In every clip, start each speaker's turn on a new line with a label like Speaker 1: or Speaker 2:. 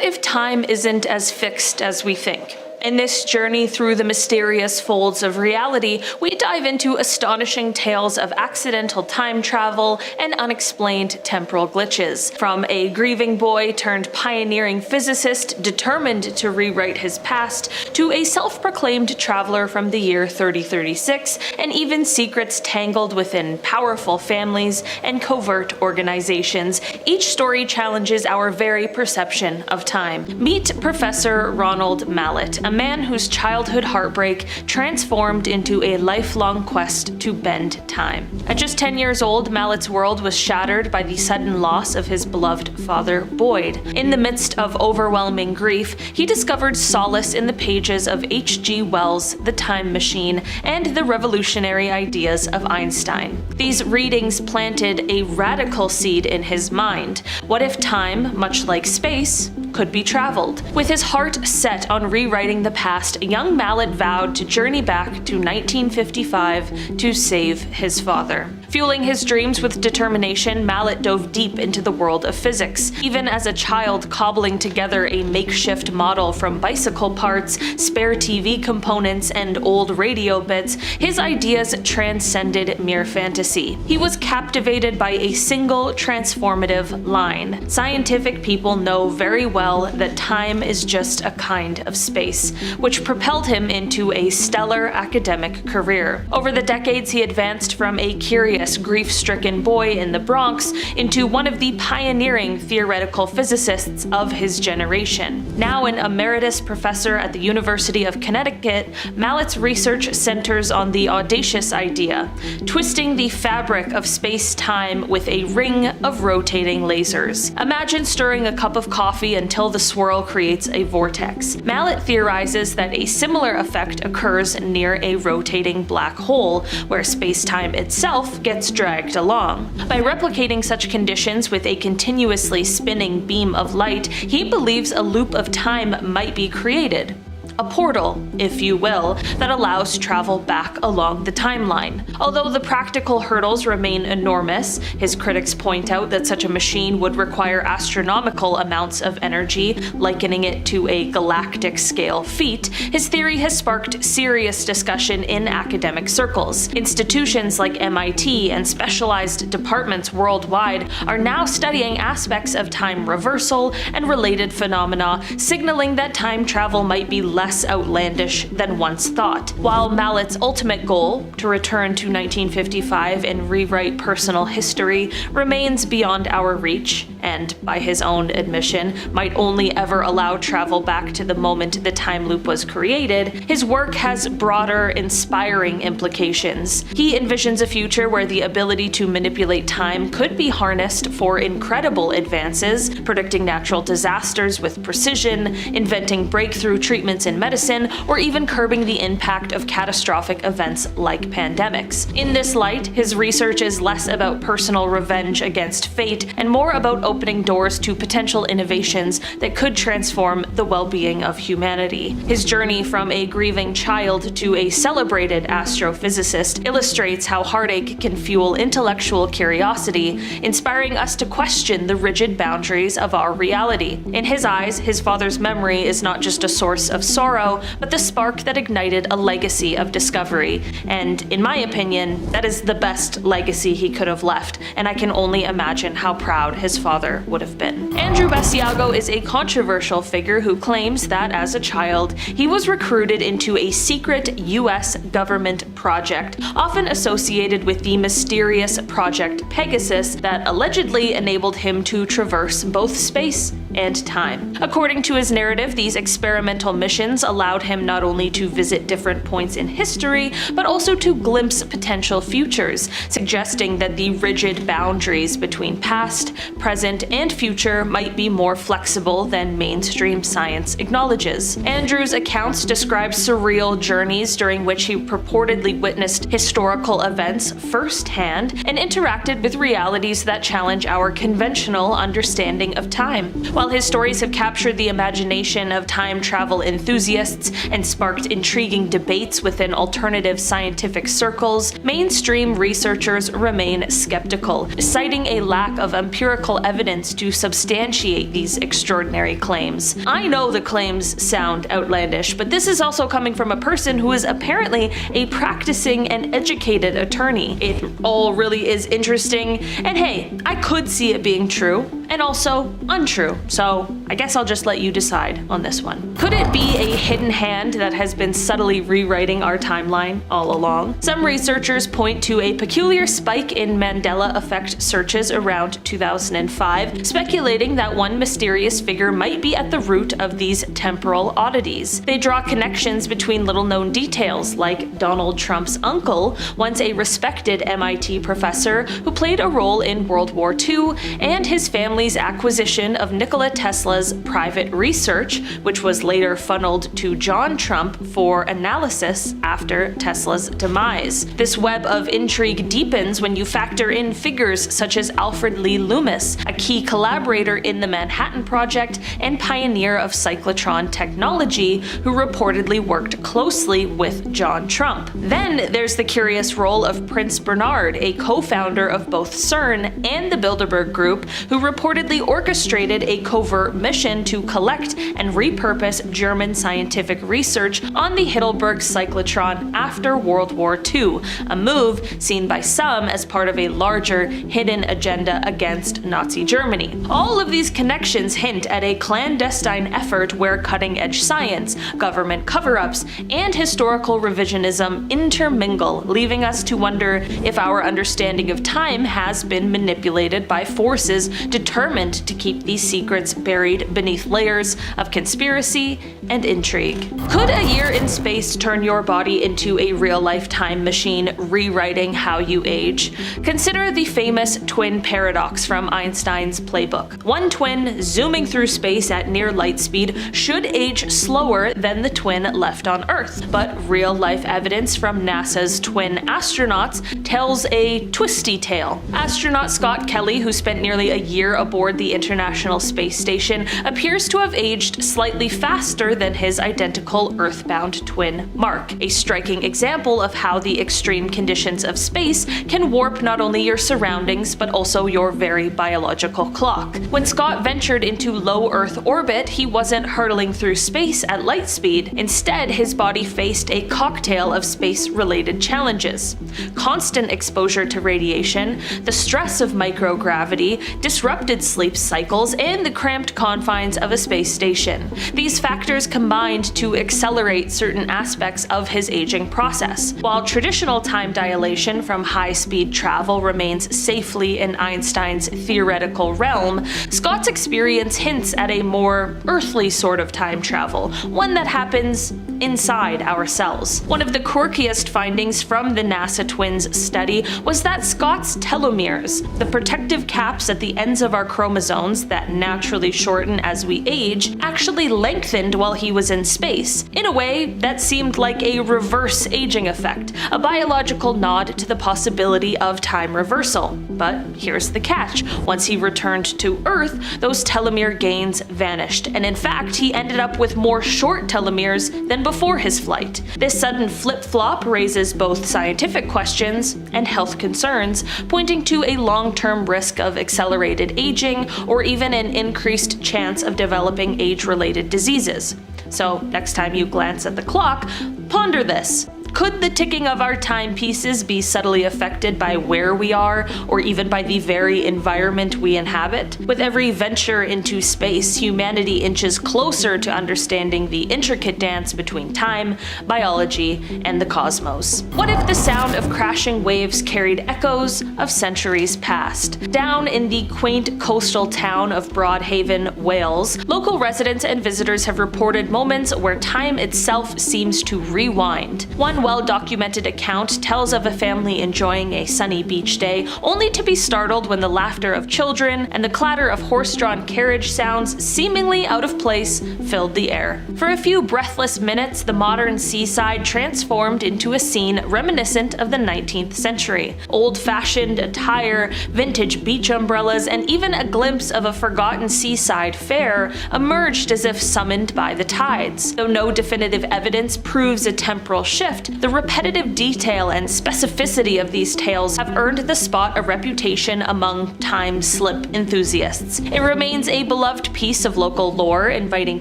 Speaker 1: if time isn't as fixed as we think? In this journey through the mysterious folds of reality, we dive into astonishing tales of accidental time travel and unexplained temporal glitches. From a grieving boy turned pioneering physicist determined to rewrite his past, to a self-proclaimed traveler from the year 3036, and even secrets tangled within powerful families and covert organizations, each story challenges our very perception of time. Meet Professor Ronald Mallett, a man whose childhood heartbreak transformed into a lifelong quest to bend time. At just 10 years old, Mallett's world was shattered by the sudden loss of his beloved father, Boyd. In the midst of overwhelming grief, he discovered solace in the pages of H.G. Wells' The Time Machine and the revolutionary ideas of Einstein. These readings planted a radical seed in his mind. What if time, much like space, could be traveled? With his heart set on rewriting the past, young Mallett vowed to journey back to 1955 to save his father. Fueling his dreams with determination, Mallett dove deep into the world of physics. Even as a child cobbling together a makeshift model from bicycle parts, spare TV components, and old radio bits, his ideas transcended mere fantasy. He was captivated by a single transformative line. Scientific people know very well that time is just a kind of space, which propelled him into a stellar academic career. Over the decades, he advanced from a curious, grief-stricken boy in the Bronx into one of the pioneering theoretical physicists of his generation. Now an emeritus professor at the University of Connecticut, Mallett's research centers on the audacious idea, twisting the fabric of space-time with a ring of rotating lasers. Imagine stirring a cup of coffee until the swirl creates a vortex. Mallett theorizes that a similar effect occurs near a rotating black hole, where space-time itself gets dragged along. By replicating such conditions with a continuously spinning beam of light, he believes a loop of time might be created. A portal, if you will, that allows travel back along the timeline. Although the practical hurdles remain enormous, his critics point out that such a machine would require astronomical amounts of energy, likening it to a galactic-scale feat. His theory has sparked serious discussion in academic circles. Institutions like MIT and specialized departments worldwide are now studying aspects of time reversal and related phenomena, signaling that time travel might be less outlandish than once thought. While Mallett's ultimate goal, to return to 1955 and rewrite personal history, remains beyond our reach, and, by his own admission, might only ever allow travel back to the moment the time loop was created, his work has broader, inspiring implications. He envisions a future where the ability to manipulate time could be harnessed for incredible advances, predicting natural disasters with precision, inventing breakthrough treatments in medicine, or even curbing the impact of catastrophic events like pandemics. In this light, his research is less about personal revenge against fate and more about opening doors to potential innovations that could transform the well-being of humanity. His journey from a grieving child to a celebrated astrophysicist illustrates how heartache can fuel intellectual curiosity, inspiring us to question the rigid boundaries of our reality. In his eyes, his father's memory is not just a source of sorrow, but the spark that ignited a legacy of discovery. And in my opinion, that is the best legacy he could have left, and I can only imagine how proud his father would have been. Andrew Basiago is a controversial figure who claims that as a child, he was recruited into a secret US government project, often associated with the mysterious Project Pegasus that allegedly enabled him to traverse both space and time. According to his narrative, these experimental missions allowed him not only to visit different points in history, but also to glimpse potential futures, suggesting that the rigid boundaries between past, present, and future might be more flexible than mainstream science acknowledges. Andrew's accounts describe surreal journeys during which he purportedly witnessed historical events firsthand and interacted with realities that challenge our conventional understanding of time. While While his stories have captured the imagination of time travel enthusiasts and sparked intriguing debates within alternative scientific circles, mainstream researchers remain skeptical, citing a lack of empirical evidence to substantiate these extraordinary claims. I know the claims sound outlandish, but this is also coming from a person who is apparently a practicing and educated attorney. It all really is interesting, and hey, I could see it being true, and also untrue, so I guess I'll just let you decide on this one. Could it be a hidden hand that has been subtly rewriting our timeline all along? Some researchers point to a peculiar spike in Mandela effect searches around 2005, speculating that one mysterious figure might be at the root of these temporal oddities. They draw connections between little-known details, like Donald Trump's uncle, once a respected MIT professor who played a role in World War II, and his family's acquisition of Nikola Tesla's private research, which was later funneled to John Trump for analysis after Tesla's demise. This web of intrigue deepens when you factor in figures such as Alfred Lee Loomis, a key collaborator in the Manhattan Project and pioneer of cyclotron technology, who reportedly worked closely with John Trump. Then there's the curious role of Prince Bernard, a co-founder of both CERN and the Bilderberg Group, who reportedly orchestrated a covert mission to collect and repurpose German scientific research on the Heidelberg cyclotron after World War II, a move seen by some as part of a larger, hidden agenda against Nazi Germany. All of these connections hint at a clandestine effort where cutting-edge science, government cover-ups, and historical revisionism intermingle, leaving us to wonder if our understanding of time has been manipulated by forces determined to keep these secrets buried beneath layers of conspiracy and intrigue. Could a year in space turn your body into a real-life time machine, rewriting how you age? Consider the famous twin paradox from Einstein's playbook. One twin zooming through space at near light speed should age slower than the twin left on Earth, but real-life evidence from NASA's twin astronauts tells a twisty tale. Astronaut Scott Kelly, who spent nearly a year aboard the International Space Station, appears to have aged slightly faster than his identical Earthbound twin Mark, a striking example of how the extreme conditions of space can warp not only your surroundings but also your very biological clock. When Scott ventured into low Earth orbit, he wasn't hurtling through space at light speed. Instead, his body faced a cocktail of space-related challenges. Constant exposure to radiation, the stress of microgravity, disrupted sleep cycles, and the cramped confines of a space station. These factors combined to accelerate certain aspects of his aging process. While traditional time dilation from high-speed travel remains safely in Einstein's theoretical realm, Scott's experience hints at a more earthly sort of time travel, one that happens inside our cells. One of the quirkiest findings from the NASA twins study was that Scott's telomeres, the protective caps at the ends of our chromosomes that naturally shorten as we age, actually lengthened while he was in space, in a way that seemed like a reverse aging effect, a biological nod to the possibility of time reversal. But here's the catch. Once he returned to Earth, those telomere gains vanished, and in fact, he ended up with more short telomeres than before his flight. This sudden flip-flop raises both scientific questions and health concerns, pointing to a long-term risk of accelerated aging or even an increased chance of developing age-related diseases. So next time you glance at the clock, ponder this. Could the ticking of our timepieces be subtly affected by where we are, or even by the very environment we inhabit? With every venture into space, humanity inches closer to understanding the intricate dance between time, biology, and the cosmos. What if the sound of crashing waves carried echoes of centuries past? Down in the quaint coastal town of Broadhaven, Wales, local residents and visitors have reported moments where time itself seems to rewind. One well-documented account tells of a family enjoying a sunny beach day, only to be startled when the laughter of children and the clatter of horse-drawn carriage sounds seemingly out of place filled the air. For a few breathless minutes, the modern seaside transformed into a scene reminiscent of the 19th century. Old-fashioned attire, vintage beach umbrellas, and even a glimpse of a forgotten seaside fair emerged as if summoned by the tides. Though no definitive evidence proves a temporal shift, the repetitive detail and specificity of these tales have earned the spot a reputation among time slip enthusiasts. It remains a beloved piece of local lore, inviting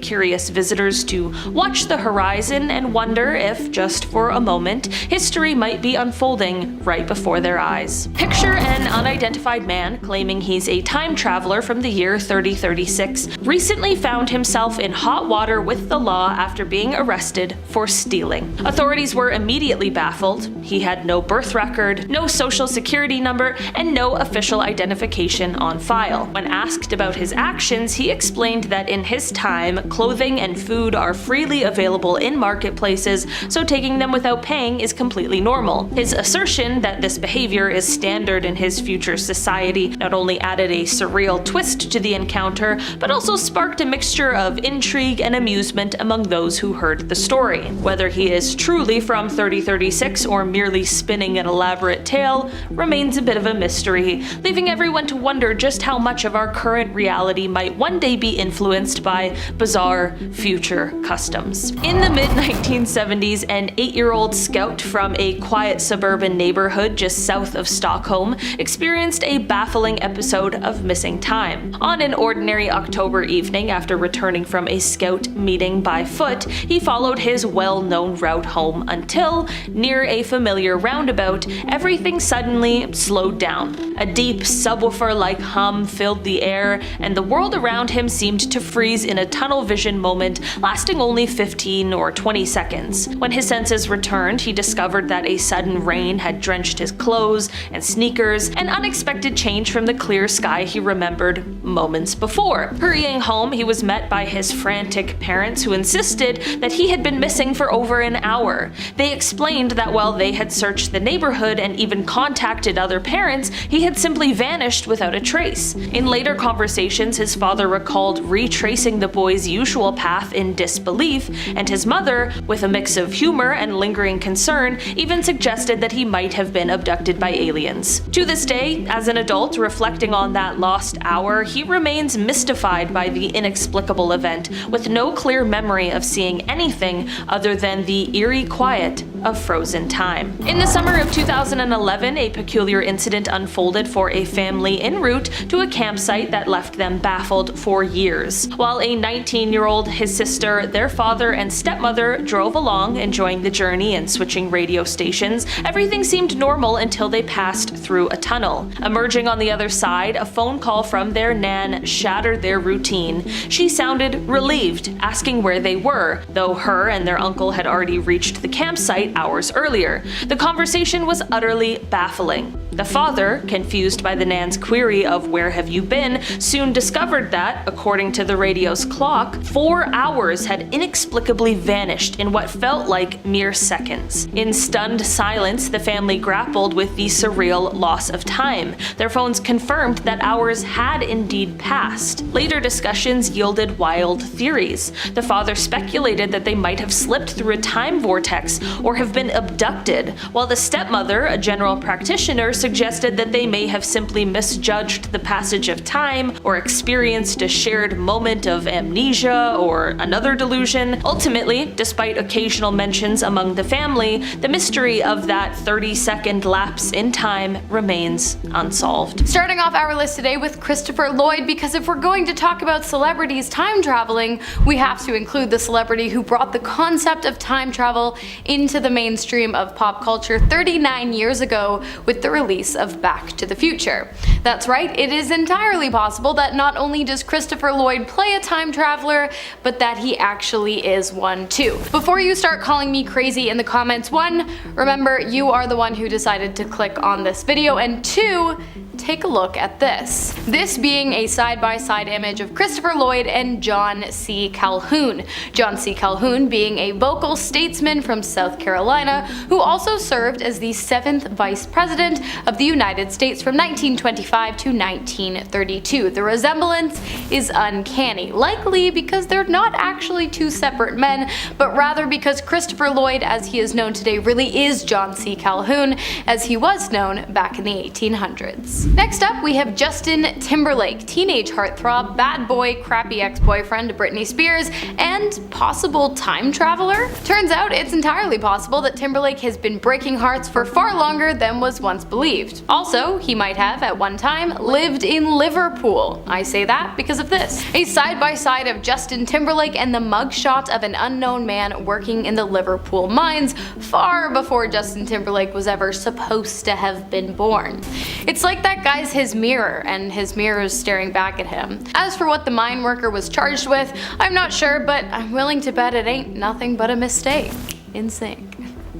Speaker 1: curious visitors to watch the horizon and wonder if, just for a moment, history might be unfolding right before their eyes. Picture an unidentified man claiming he's a time traveler from the year 3036 recently found himself in hot water with the law after being arrested for stealing. Authorities were immediately baffled. He had no birth record, no social security number, and no official identification on file. When asked about his actions, he explained that in his time, clothing and food are freely available in marketplaces, so taking them without paying is completely normal. His assertion that this behavior is standard in his future society not only added a surreal twist to the encounter, but also sparked a mixture of intrigue and amusement among those who heard the story. Whether he is truly from 3036 or merely spinning an elaborate tale remains a bit of a mystery, leaving everyone to wonder just how much of our current reality might one day be influenced by bizarre future customs. In the mid-1970s, an 8-year-old scout from a quiet suburban neighborhood just south of Stockholm experienced a baffling episode of missing time. On an ordinary October evening, after returning from a scout meeting by foot, he followed his well-known route home until, near a familiar roundabout, everything suddenly slowed down. A deep subwoofer-like hum filled the air, and the world around him seemed to freeze in a tunnel vision moment lasting only 15 or 20 seconds. When his senses returned, he discovered that a sudden rain had drenched his clothes and sneakers, an unexpected change from the clear sky he remembered moments before. Hurrying home, he was met by his frantic parents, who insisted that he had been missing for over an hour. They explained that while they had searched the neighborhood and even contacted other parents, he had simply vanished without a trace. In later conversations, his father recalled retracing the boy's usual path in disbelief, and his mother, with a mix of humor and lingering concern, even suggested that he might have been abducted by aliens. To this day, as an adult reflecting on that lost hour, he remains mystified by the inexplicable event, with no clear memory of seeing anything other than the eerie quiet of frozen time. In the summer of 2011, a peculiar incident unfolded for a family en route to a campsite that left them baffled for years. While a 19-year-old, his sister, their father, and stepmother drove along, enjoying the journey and switching radio stations, everything seemed normal until they passed through a tunnel. Emerging on the other side, a phone call from their nan shattered their routine. She sounded relieved, asking where they were, though her and their uncle had already reached the campsite hours earlier. The conversation was utterly baffling. The father, confused by the nan's query of "where have you been," soon discovered that, according to the radio's clock, 4 hours had inexplicably vanished in what felt like mere seconds. In stunned silence, the family grappled with the surreal loss of time. Their phones confirmed that hours had indeed passed. Later discussions yielded wild theories. The father speculated that they might have slipped through a time vortex or have been abducted, while the stepmother, a general practitioner, suggested that they may have simply misjudged the passage of time or experienced a shared moment of amnesia or another delusion. Ultimately, despite occasional mentions among the family, the mystery of that 30-second lapse in time remains unsolved.
Speaker 2: Starting off our list today with Christopher Lloyd, because if we're going to talk about celebrities time traveling, we have to include the celebrity who brought the concept of time travel into the mainstream of pop culture 39 years ago with the release of Back to the Future. That's right, it is entirely possible that not only does Christopher Lloyd play a time traveler, but that he actually is one too. Before you start calling me crazy in the comments, 1, remember you are the one who decided to click on this video, and 2, take a look at this. This being a side-by-side image of Christopher Lloyd and John C. Calhoun. John C. Calhoun being a vocal statesman from South Carolina who also served as the 7th Vice President of the United States from 1925 to 1932. The resemblance is uncanny, likely because they're not actually two separate men, but rather because Christopher Lloyd, as he is known today, really is John C. Calhoun, as he was known back in the 1800s. Next up, we have Justin Timberlake, teenage heartthrob, bad boy, crappy ex-boyfriend to Britney Spears, and possible time traveler? Turns out it's entirely possible that Timberlake has been breaking hearts for far longer than was once believed. Also, he might have, at one time, lived in Liverpool. I say that because of this. A side-by-side of Justin Timberlake and the mugshot of an unknown man working in the Liverpool mines far before Justin Timberlake was ever supposed to have been born. It's like that guy's his mirror, and his mirror is staring back at him. As for what the mine worker was charged with, I'm not sure, but I'm willing to bet it ain't nothing but a mistake. In sync,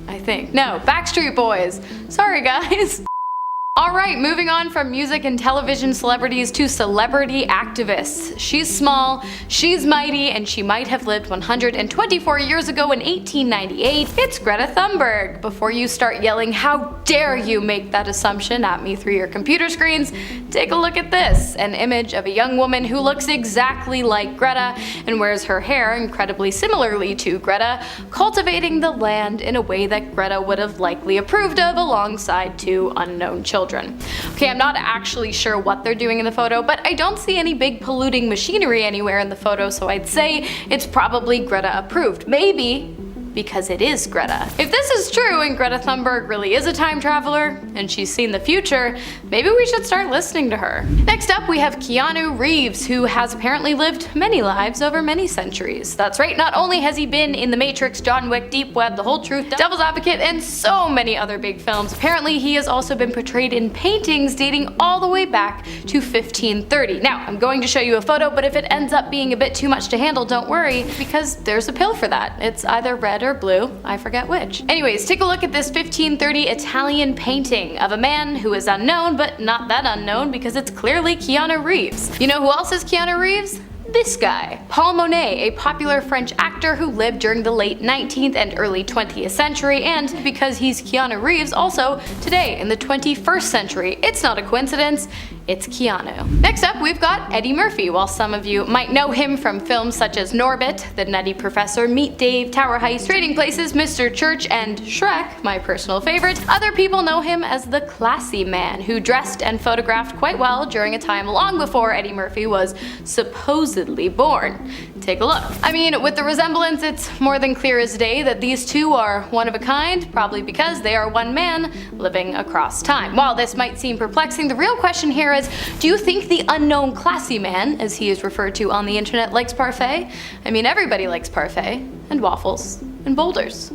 Speaker 2: I think. No, Backstreet Boys. Sorry guys. Alright, moving on from music and television celebrities to celebrity activists. She's small, she's mighty, and she might have lived 124 years ago in 1898. It's Greta Thunberg. Before you start yelling, "How dare you make that assumption" at me through your computer screens, take a look at this. An image of a young woman who looks exactly like Greta and wears her hair incredibly similarly to Greta, cultivating the land in a way that Greta would have likely approved of alongside two unknown children. Okay, I'm not actually sure what they're doing in the photo, but I don't see any big polluting machinery anywhere in the photo, so I'd say it's probably Greta approved. Maybe because it is Greta. If this is true and Greta Thunberg really is a time traveler and she's seen the future, maybe we should start listening to her. Next up, we have Keanu Reeves, who has apparently lived many lives over many centuries. That's right, not only has he been in The Matrix, John Wick, Deep Web, The Whole Truth, Devil's Advocate, and so many other big films, apparently he has also been portrayed in paintings dating all the way back to 1530. Now, I'm going to show you a photo, but if it ends up being a bit too much to handle, don't worry, because there's a pill for that. It's either red or blue, I forget which. Anyways, take a look at this 1530 Italian painting of a man who is unknown, but not that unknown because it's clearly Keanu Reeves. You know who else is Keanu Reeves? This guy, Paul Monet, a popular French actor who lived during the late 19th and early 20th century, and because he's Keanu Reeves, also today in the 21st century. It's not a coincidence, it's Keanu. Next up, we've got Eddie Murphy. While some of you might know him from films such as Norbit, The Nutty Professor, Meet Dave, Tower Heist, Trading Places, Mr. Church, and Shrek, my personal favorite, other people know him as the classy man who dressed and photographed quite well during a time long before Eddie Murphy was supposedly born. Take a look. I mean, with the resemblance, it's more than clear as day that these two are one of a kind, probably because they are one man living across time. While this might seem perplexing, the real question here is, do you think the unknown classy man, as he is referred to on the internet, likes parfait? I mean, everybody likes parfait, and waffles, and boulders.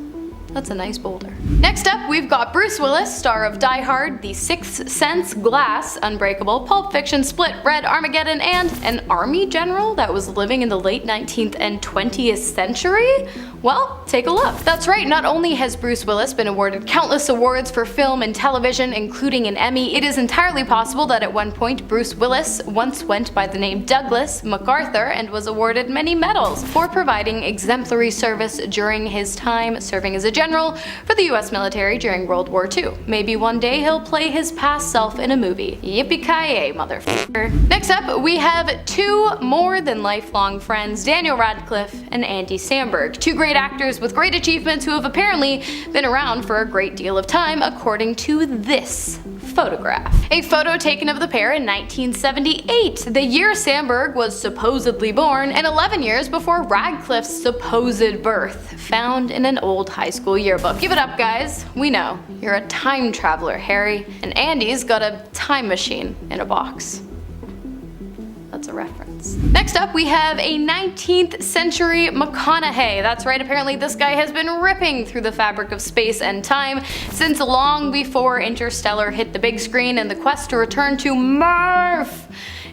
Speaker 2: That's a nice boulder. Next up, we've got Bruce Willis, star of Die Hard, The Sixth Sense, Glass, Unbreakable, Pulp Fiction, Split, Red, Armageddon, and an army general that was living in the late 19th and 20th century? Well, take a look. That's right, not only has Bruce Willis been awarded countless awards for film and television, including an Emmy, it is entirely possible that at one point Bruce Willis once went by the name Douglas MacArthur and was awarded many medals for providing exemplary service during his time serving as a general for the US military during World War II. Maybe one day he'll play his past self in a movie. Yippee-ki-yay, motherfucker. Next up, we have two more than lifelong friends, Daniel Radcliffe and Andy Samberg, two great actors with great achievements who have apparently been around for a great deal of time, according to this photograph. A photo taken of the pair in 1978, the year Samberg was supposedly born, and 11 years before Radcliffe's supposed birth, found in an old high school yearbook. Give it up, guys. We know. You're a time traveler, Harry. And Andy's got a time machine in a box. That's a reference. Next up, we have a 19th century McConaughey. That's right, apparently this guy has been ripping through the fabric of space and time since long before Interstellar hit the big screen and the quest to return to Murph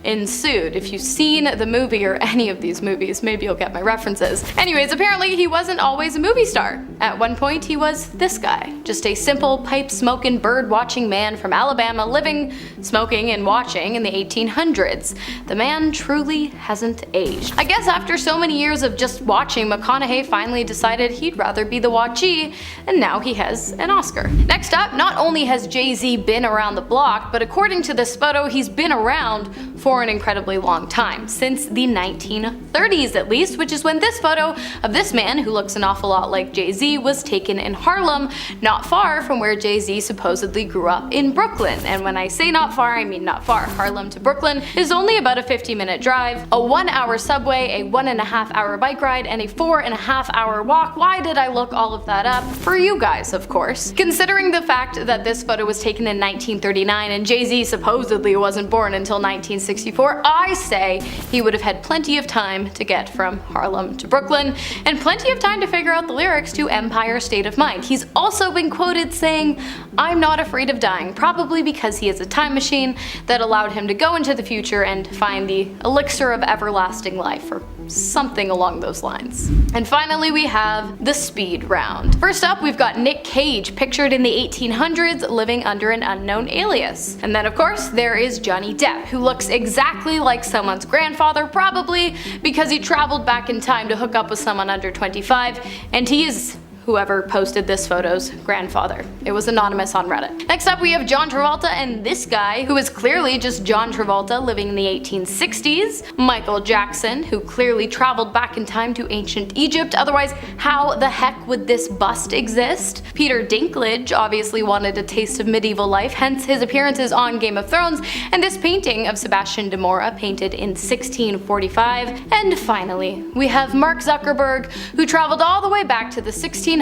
Speaker 2: ensued. If you've seen the movie or any of these movies, maybe you'll get my references. Anyways, apparently he wasn't always a movie star. At one point, he was this guy, just a simple, pipe-smoking, bird-watching man from Alabama living, smoking, and watching in the 1800s. The man truly hasn't aged. I guess after so many years of just watching, McConaughey finally decided he'd rather be the watchee, and now he has an Oscar. Next up, not only has Jay-Z been around the block, but according to this photo, he's been around for an incredibly long time, since the 1930s at least, which is when this photo of this man, who looks an awful lot like Jay-Z, was taken in Harlem, not far from where Jay-Z supposedly grew up in Brooklyn. And when I say not far, I mean not far. Harlem to Brooklyn is only about a 50-minute drive, a 1-hour subway, a 1.5-hour bike ride, and a 4.5-hour walk. Why did I look all of that up? For you guys, of course. Considering the fact that this photo was taken in 1939 and Jay-Z supposedly wasn't born until 1964, I say he would have had plenty of time to get from Harlem to Brooklyn, and plenty of time to figure out the lyrics to Empire State of Mind. He's also been quoted saying, "I'm not afraid of dying," probably because he has a time machine that allowed him to go into the future and find the elixir of everlasting life, or something along those lines. And finally, we have the speed round. First up, we've got Nick Cage, pictured in the 1800s living under an unknown alias. And then of course, there is Johnny Depp, who looks exactly like someone's grandfather, probably because he traveled back in time to hook up with someone under 25, and he is whoever posted this photo's grandfather. It was anonymous on Reddit. Next up, we have John Travolta and this guy, who is clearly just John Travolta living in the 1860s. Michael Jackson, who clearly traveled back in time to ancient Egypt, otherwise how the heck would this bust exist? Peter Dinklage obviously wanted a taste of medieval life, hence his appearances on Game of Thrones, and this painting of Sebastian de Mora painted in 1645. And finally, we have Mark Zuckerberg, who traveled all the way back to the 1600s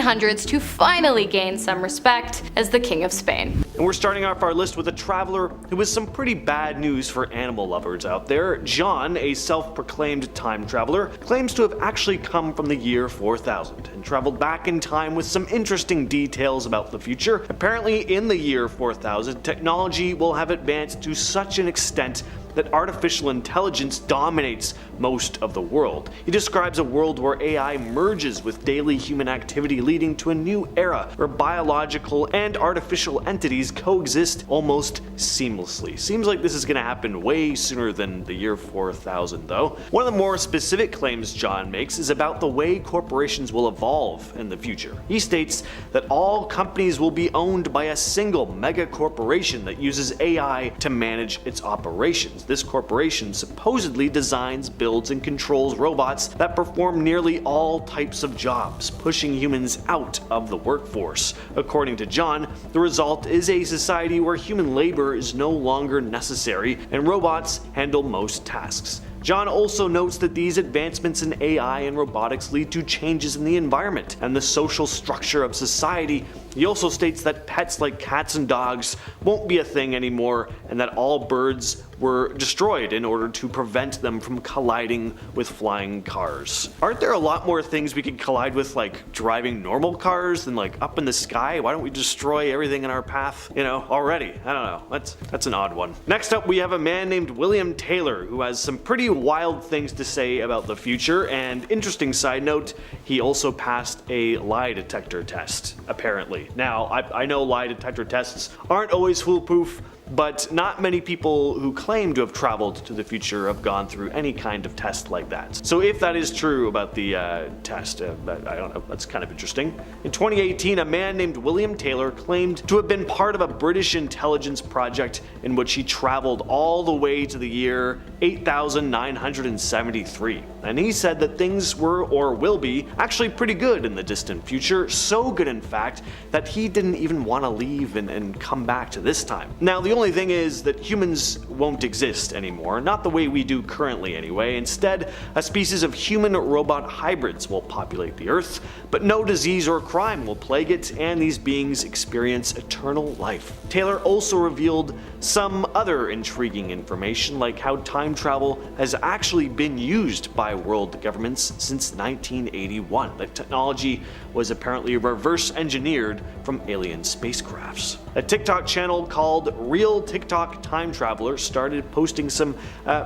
Speaker 2: to finally gain some respect as the King of Spain.
Speaker 3: And we're starting off our list with a traveler who has some pretty bad news for animal lovers out there. John, a self-proclaimed time traveler, claims to have actually come from the year 4000 and traveled back in time with some interesting details about the future. Apparently, in the year 4000, technology will have advanced to such an extent that artificial intelligence dominates most of the world. He describes a world where AI merges with daily human activity, leading to a new era where biological and artificial entities coexist almost seamlessly. Seems like this is gonna happen way sooner than the year 4000 though. One of the more specific claims John makes is about the way corporations will evolve in the future. He states that all companies will be owned by a single mega corporation that uses AI to manage its operations. This corporation supposedly designs, builds, and controls robots that perform nearly all types of jobs, pushing humans out of the workforce. According to John, the result is a society where human labor is no longer necessary and robots handle most tasks. John also notes that these advancements in AI and robotics lead to changes in the environment and the social structure of society. He also states that pets like cats and dogs won't be a thing anymore, and that all birds were destroyed in order to prevent them from colliding with flying cars. Aren't there a lot more things we could collide with, like driving normal cars, than like up in the sky? Why don't we destroy everything in our path, already? I don't know. That's an odd one. Next up, we have a man named William Taylor, who has some pretty wild things to say about the future, and interesting side note, he also passed a lie detector test, apparently. Now, I know lie detector tests aren't always foolproof, but not many people who claim to have traveled to the future have gone through any kind of test like that. So if that is true about the test, I don't know, that's kind of interesting. In 2018, a man named William Taylor claimed to have been part of a British intelligence project in which he traveled all the way to the year 8973. And he said that things were, or will be, actually pretty good in the distant future, so good in fact that he didn't even want to leave and come back to this time. Now, the only thing is that humans won't exist anymore, not the way we do currently anyway. Instead, a species of human-robot hybrids will populate the Earth, but no disease or crime will plague it, and these beings experience eternal life. Taylor also revealed some other intriguing information, like how time travel has actually been used by world governments since 1981. The technology was apparently reverse engineered from alien spacecrafts. A TikTok channel called Real TikTok Time Traveler started posting some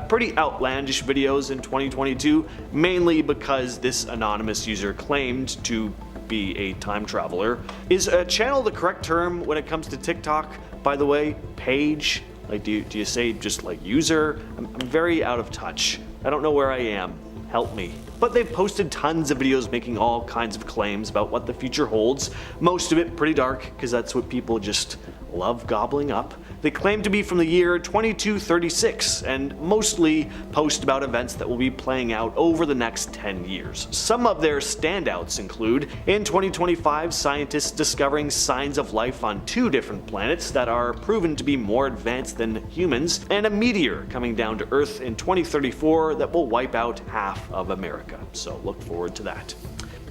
Speaker 3: pretty outlandish videos in 2022, mainly because this anonymous user claimed to be a time traveler. Is a channel the correct term when it comes to TikTok, by the way? Page? Like, do you say just like user? I'm very out of touch. I don't know where I am. Help me. But they've posted tons of videos making all kinds of claims about what the future holds. Most of it pretty dark, because that's what people just love gobbling up. They claim to be from the year 2236 and mostly post about events that will be playing out over the next 10 years. Some of their standouts include, in 2025, scientists discovering signs of life on 2 different planets that are proven to be more advanced than humans, and a meteor coming down to Earth in 2034 that will wipe out half of America. So look forward to that.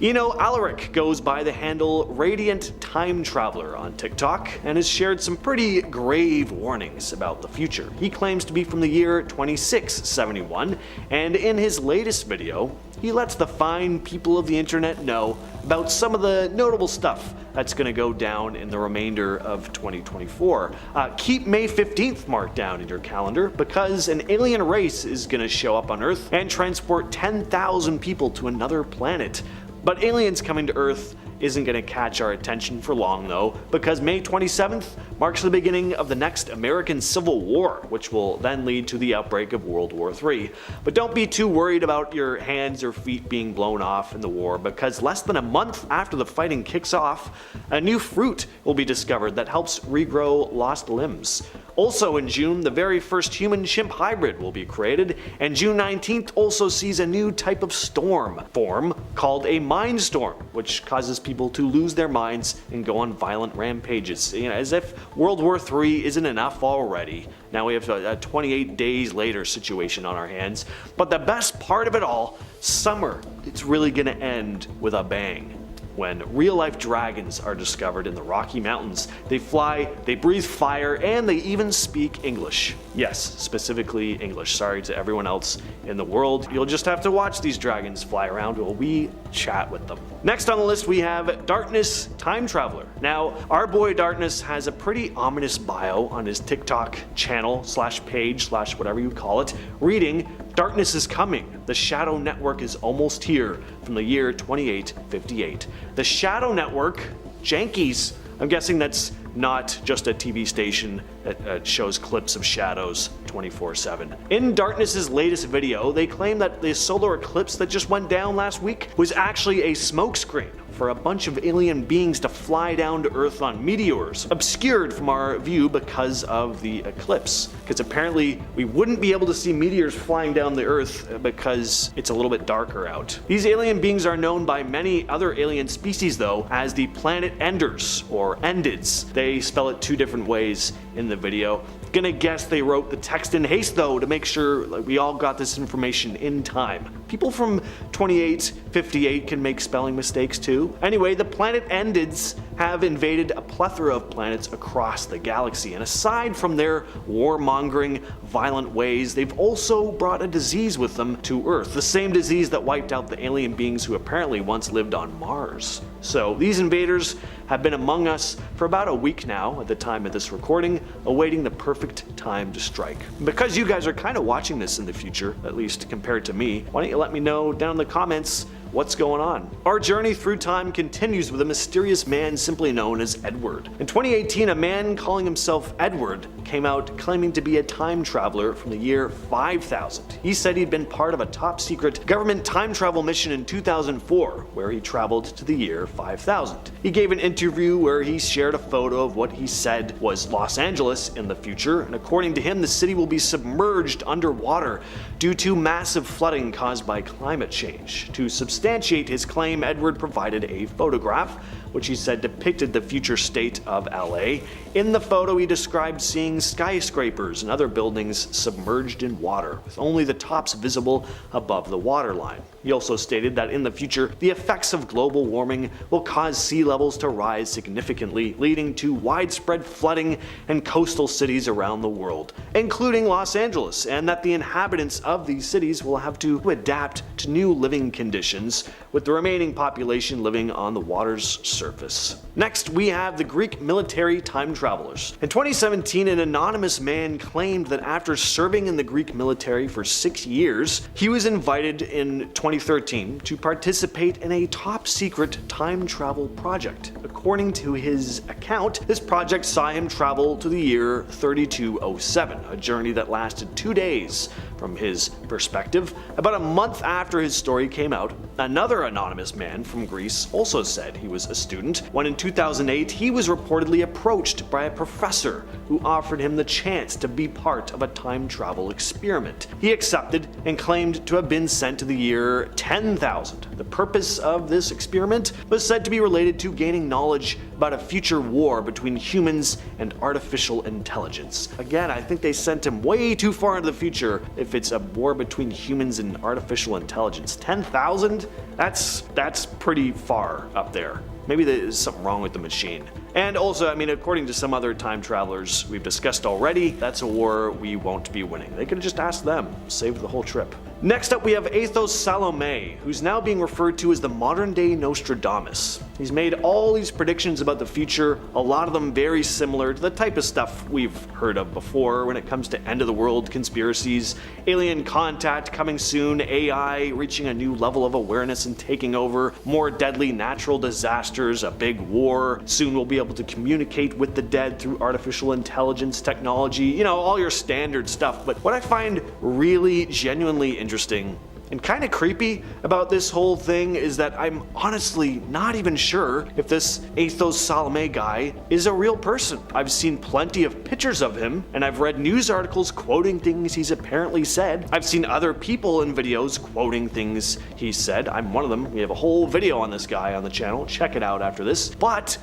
Speaker 3: Alaric goes by the handle Radiant Time Traveler on TikTok and has shared some pretty grave warnings about the future. He claims to be from the year 2671, and in his latest video, he lets the fine people of the internet know about some of the notable stuff that's going to go down in the remainder of 2024. Keep May 15th marked down in your calendar, because an alien race is going to show up on Earth and transport 10,000 people to another planet. But aliens coming to Earth isn't going to catch our attention for long though, because May 27th marks the beginning of the next American Civil War, which will then lead to the outbreak of World War III. But don't be too worried about your hands or feet being blown off in the war, because less than a month after the fighting kicks off, a new fruit will be discovered that helps regrow lost limbs. Also in June, the very first human-chimp hybrid will be created, and June 19th also sees a new type of storm form called a mind storm, which causes people to lose their minds and go on violent rampages. As if World War III isn't enough already. Now we have a 28 days later situation on our hands. But the best part of it all, summer, it's really gonna end with a bang. When real-life dragons are discovered in the Rocky Mountains. They fly, they breathe fire, and they even speak English. Yes, specifically English. Sorry to everyone else in the world. You'll just have to watch these dragons fly around while we chat with them. Next on the list we have Darkness Time Traveler. Now, our boy Darkness has a pretty ominous bio on his TikTok channel / page / whatever you call it, reading, "Darkness is coming. The Shadow Network is almost here," from the year 2858. The Shadow Network, Jankies. I'm guessing that's not just a TV station that shows clips of shadows 24/7. In Darkness's latest video, they claim that the solar eclipse that just went down last week was actually a smokescreen for a bunch of alien beings to fly down to Earth on meteors, obscured from our view because of the eclipse. Because apparently we wouldn't be able to see meteors flying down the Earth because it's a little bit darker out. These alien beings are known by many other alien species though as the Planet Enders, or Endids. They spell it 2 different ways in the video. Gonna guess they wrote the text in haste though to make sure we all got this information in time. People from 2858 can make spelling mistakes too. Anyway, the Planet Endids have invaded a plethora of planets across the galaxy, and aside from their warmongering, violent ways, they've also brought a disease with them to Earth, the same disease that wiped out the alien beings who apparently once lived on Mars. So these invaders have been among us for about a week now at the time of this recording, awaiting the perfect time to strike. Because you guys are kind of watching this in the future, at least compared to me, why don't you let me know down in the comments what's going on. Our journey through time continues with a mysterious man simply known as Edward. In 2018, a man calling himself Edward came out claiming to be a time traveler from the year 5000. He said he'd been part of a top secret government time travel mission in 2004, where he traveled to the year 5000. He gave an interview where he shared a photo of what he said was Los Angeles in the future, and according to him, the city will be submerged underwater due to massive flooding caused by climate change. To substantiate his claim, Edward provided a photograph which he said depicted the future state of LA. In the photo, he described seeing skyscrapers and other buildings submerged in water, with only the tops visible above the waterline. He also stated that in the future, the effects of global warming will cause sea levels to rise significantly, leading to widespread flooding in coastal cities around the world, including Los Angeles, and that the inhabitants of these cities will have to adapt to new living conditions, with the remaining population living on the water's surface. Next, we have the Greek military time travelers. In 2017, an anonymous man claimed that after serving in the Greek military for 6 years, he was invited in 2013 to participate in a top-secret time travel project. According to his account, this project saw him travel to the year 3207, a journey that lasted 2 days. From his perspective, about a month after his story came out, another anonymous man from Greece also said he was a student, when in 2008 he was reportedly approached by a professor who offered him the chance to be part of a time travel experiment. He accepted and claimed to have been sent to the year 10,000. The purpose of this experiment was said to be related to gaining knowledge about a future war between humans and artificial intelligence. Again, I think they sent him way too far into the future if it's a war between humans and artificial intelligence. 10,000? That's pretty far up there. Maybe there's something wrong with the machine. And also, I mean, according to some other time travelers we've discussed already, that's a war we won't be winning. They could have just asked them, saved the whole trip. Next up, we have Athos Salome, who's now being referred to as the modern-day Nostradamus. He's made all these predictions about the future, a lot of them very similar to the type of stuff we've heard of before when it comes to end-of-the-world conspiracies, alien contact coming soon, AI reaching a new level of awareness and taking over, more deadly natural disasters, a big war, soon we'll be able to communicate with the dead through artificial intelligence technology, you know, all your standard stuff. But what I find really genuinely interesting and kind of creepy about this whole thing is that I'm honestly not even sure if this Athos Salome guy is a real person. I've seen plenty of pictures of him, and I've read news articles quoting things he's apparently said. I've seen other people in videos quoting things he said. I'm one of them. We have a whole video on this guy on the channel. Check it out after this. But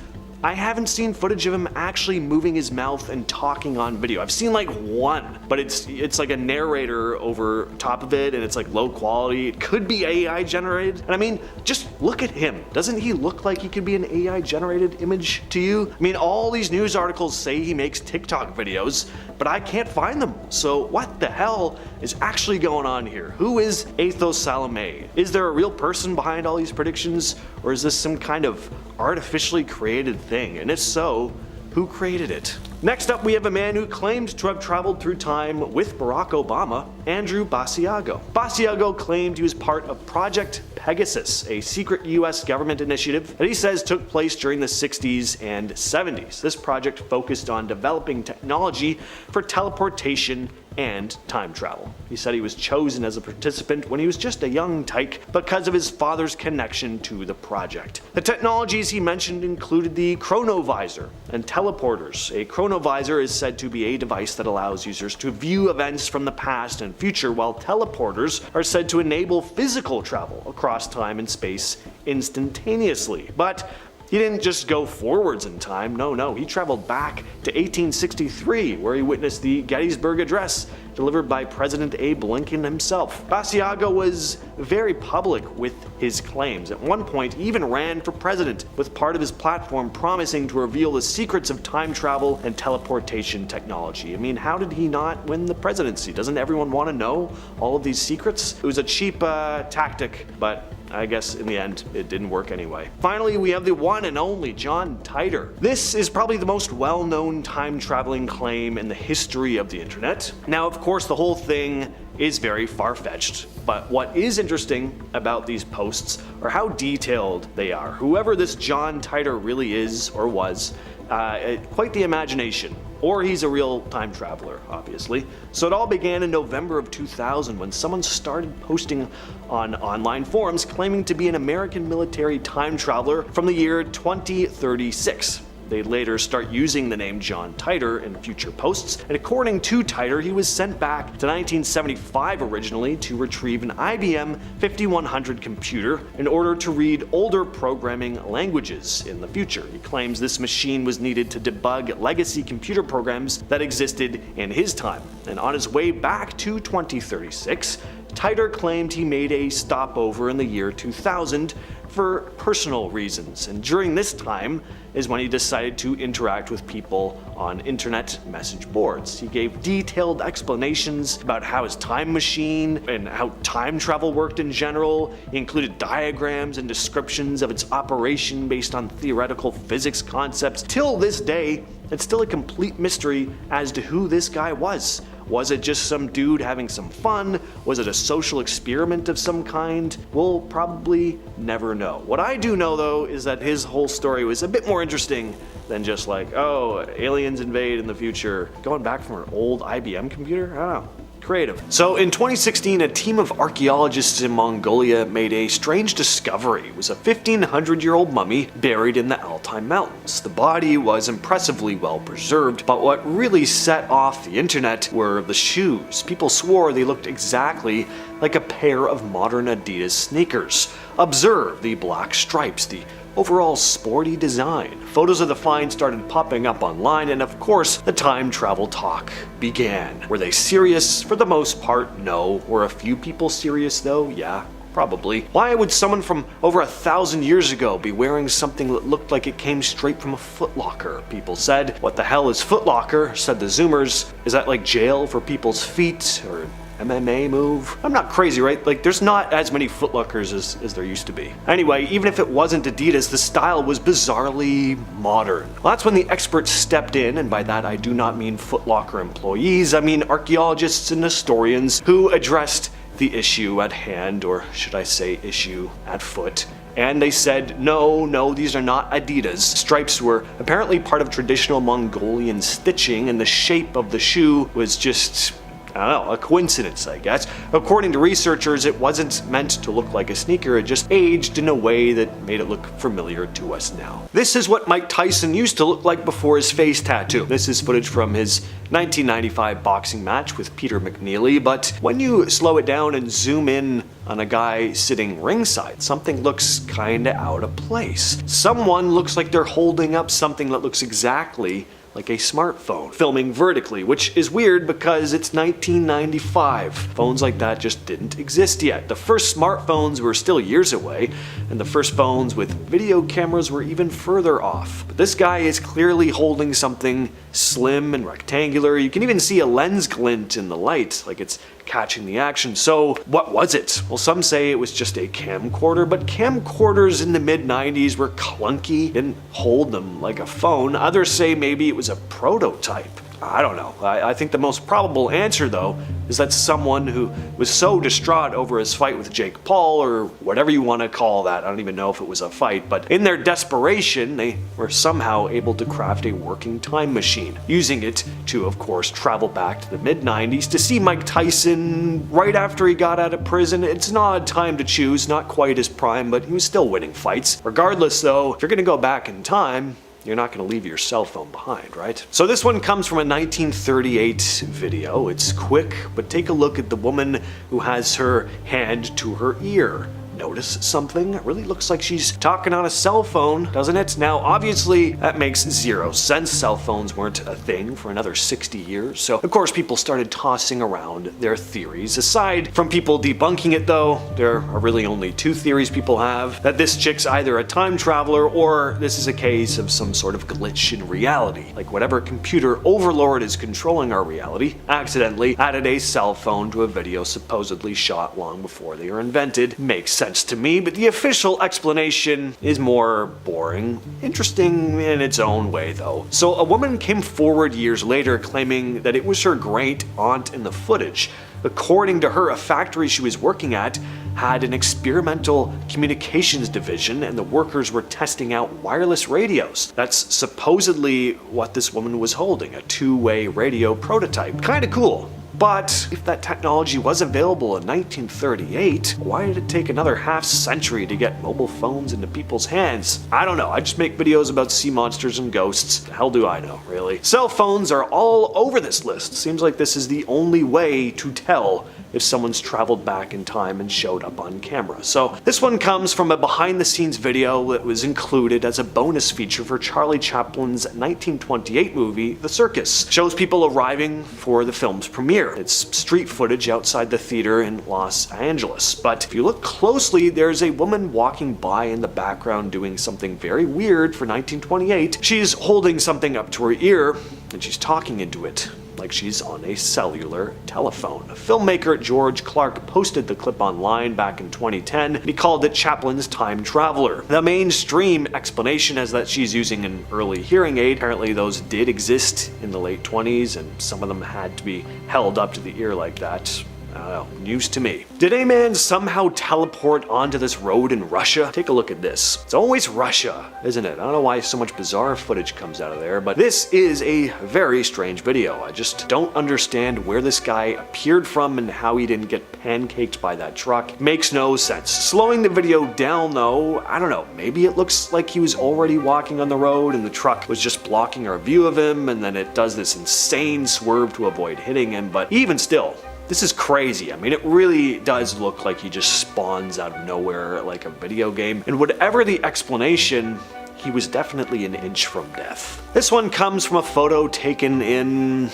Speaker 3: I haven't seen footage of him actually moving his mouth and talking on video. I've seen like one, but it's like a narrator over top of it, and it's like low quality. It could be AI generated. And I mean, just look at him. Doesn't he look like he could be an AI generated image to you? I mean, all these news articles say he makes TikTok videos, but I can't find them. So what the hell is actually going on here? Who is Athos Salome? Is there a real person behind all these predictions, or is this some kind of artificially created thing? And if so, who created it? Next up, we have a man who claimed to have traveled through time with Barack Obama, Andrew Basiago. Basiago claimed he was part of Project Pegasus, a secret US government initiative that he says took place during the 60s and 70s. This project focused on developing technology for teleportation and time travel. He said he was chosen as a participant when he was just a young tyke because of his father's connection to the project. The technologies he mentioned included the chronovisor and teleporters. A chronovisor is said to be a device that allows users to view events from the past and future, while teleporters are said to enable physical travel across time and space instantaneously. But he didn't just go forwards in time, no, he traveled back to 1863, where he witnessed the Gettysburg Address delivered by President Abe Lincoln himself. Basiago was very public with his claims. At one point, he even ran for president, with part of his platform promising to reveal the secrets of time travel and teleportation technology. I mean, how did he not win the presidency? Doesn't everyone want to know all of these secrets? It was a cheap tactic, but I guess in the end, it didn't work anyway. Finally, we have the one and only John Titor. This is probably the most well-known time-traveling claim in the history of the internet. Now, of course, the whole thing is very far-fetched, but what is interesting about these posts are how detailed they are. Whoever this John Titor really is or was, quite the imagination. Or he's a real time traveler, obviously. So it all began in November of 2000 when someone started posting on online forums claiming to be an American military time traveler from the year 2036. They'd later start using the name John Titor in future posts, and according to Titor, he was sent back to 1975 originally to retrieve an IBM 5100 computer in order to read older programming languages in the future. He claims this machine was needed to debug legacy computer programs that existed in his time. And on his way back to 2036, Titor claimed he made a stopover in the year 2000 for personal reasons, and during this time is when he decided to interact with people on internet message boards. He gave detailed explanations about how his time machine and how time travel worked in general. He included diagrams and descriptions of its operation based on theoretical physics concepts. Till this day, it's still a complete mystery as to who this guy was. Was it just some dude having some fun? Was it a social experiment of some kind? We'll probably never know. What I do know though is that his whole story was a bit more interesting than just like, oh, aliens invade in the future. Going back from an old IBM computer? I don't know. Creative. So in 2016, a team of archaeologists in Mongolia made a strange discovery. It was a 1,500-year-old mummy buried in the Altai Mountains. The body was impressively well preserved, but what really set off the internet were the shoes. People swore they looked exactly like a pair of modern Adidas sneakers. Observe the black stripes, the overall sporty design. Photos of the find started popping up online, and of course, the time travel talk began. Were they serious? For the most part, no. Were a few people serious though? Yeah. Probably. Why would someone from over 1,000 years ago be wearing something that looked like it came straight from a footlocker? People said. What the hell is footlocker? Said the Zoomers. Is that like jail for people's feet? Or MMA move? I'm not crazy, right? Like, there's not as many footlockers as there used to be. Anyway, even if it wasn't Adidas, the style was bizarrely modern. Well, that's when the experts stepped in, and by that I do not mean footlocker employees, I mean archaeologists and historians who addressed the issue at hand, or should I say issue at foot. And they said, no, these are not Adidas. Stripes were apparently part of traditional Mongolian stitching, and the shape of the shoe was just, I don't know, a coincidence, I guess. According to researchers, it wasn't meant to look like a sneaker, it just aged in a way that made it look familiar to us now. This is what Mike Tyson used to look like before his face tattoo. This is footage from his 1995 boxing match with Peter McNeely, but when you slow it down and zoom in on a guy sitting ringside, something looks kinda out of place. Someone looks like they're holding up something that looks exactly like a smartphone, filming vertically, which is weird because it's 1995. Phones like that just didn't exist yet. The first smartphones were still years away, and the first phones with video cameras were even further off. But this guy is clearly holding something slim and rectangular. You can even see a lens glint in the light, like it's catching the action. So what was it? Well, some say it was just a camcorder, but camcorders in the mid-90s were clunky, didn't hold them like a phone. Others say maybe it was a prototype. I don't know. I think the most probable answer, though, is that someone who was so distraught over his fight with Jake Paul, or whatever you want to call that, I don't even know if it was a fight, but in their desperation, they were somehow able to craft a working time machine, using it to, of course, travel back to the mid-90s to see Mike Tyson right after he got out of prison. It's an odd time to choose, not quite his prime, but he was still winning fights. Regardless, though, if you're gonna go back in time, you're not going to leave your cell phone behind, right? So this one comes from a 1938 video. It's quick, but take a look at the woman who has her hand to her ear. Notice something? It really looks like she's talking on a cell phone, doesn't it? Now, obviously, that makes zero sense. Cell phones weren't a thing for another 60 years, so of course people started tossing around their theories. Aside from people debunking it though, there are really only two theories people have: that this chick's either a time traveler, or this is a case of some sort of glitch in reality. Like whatever computer overlord is controlling our reality accidentally added a cell phone to a video supposedly shot long before they were invented. Makes sense to me, but the official explanation is more boring. Interesting in its own way though. So a woman came forward years later claiming that it was her great aunt in the footage. According to her, a factory she was working at had an experimental communications division, and the workers were testing out wireless radios. That's supposedly what this woman was holding, a two-way radio prototype. Kinda cool. But if that technology was available in 1938, why did it take another half century to get mobile phones into people's hands? I don't know, I just make videos about sea monsters and ghosts. The hell do I know, really? Cell phones are all over this list. Seems like this is the only way to tell if someone's traveled back in time and showed up on camera. So this one comes from a behind-the-scenes video that was included as a bonus feature for Charlie Chaplin's 1928 movie, The Circus. Shows people arriving for the film's premiere. It's street footage outside the theater in Los Angeles. But if you look closely, there's a woman walking by in the background doing something very weird for 1928. She's holding something up to her ear, and she's talking into it like she's on a cellular telephone. Filmmaker George Clark posted the clip online back in 2010, and he called it Chaplin's Time Traveler. The mainstream explanation is that she's using an early hearing aid. Apparently those did exist in the late 20s, and some of them had to be held up to the ear like that. I don't know, news to me. Did a man somehow teleport onto this road in Russia? Take a look at this. It's always Russia, isn't it? I don't know why so much bizarre footage comes out of there, but this is a very strange video. I just don't understand where this guy appeared from and how he didn't get pancaked by that truck. Makes no sense. Slowing the video down though, I don't know, maybe it looks like he was already walking on the road and the truck was just blocking our view of him, and then it does this insane swerve to avoid hitting him, but even still, this is crazy. I mean, it really does look like he just spawns out of nowhere like a video game. And whatever the explanation, he was definitely an inch from death. This one comes from a photo taken in...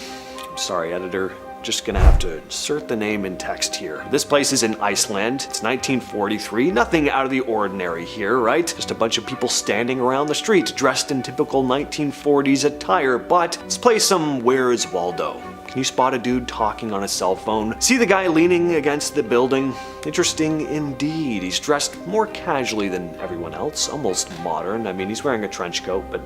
Speaker 3: I'm sorry, editor. Just gonna have to insert the name in text here. This place is in Iceland. It's 1943. Nothing out of the ordinary here, right? Just a bunch of people standing around the street dressed in typical 1940s attire, but let's play some Where's Waldo. Can you spot a dude talking on a cell phone? See the guy leaning against the building? Interesting indeed. He's dressed more casually than everyone else, almost modern. I mean, he's wearing a trench coat, but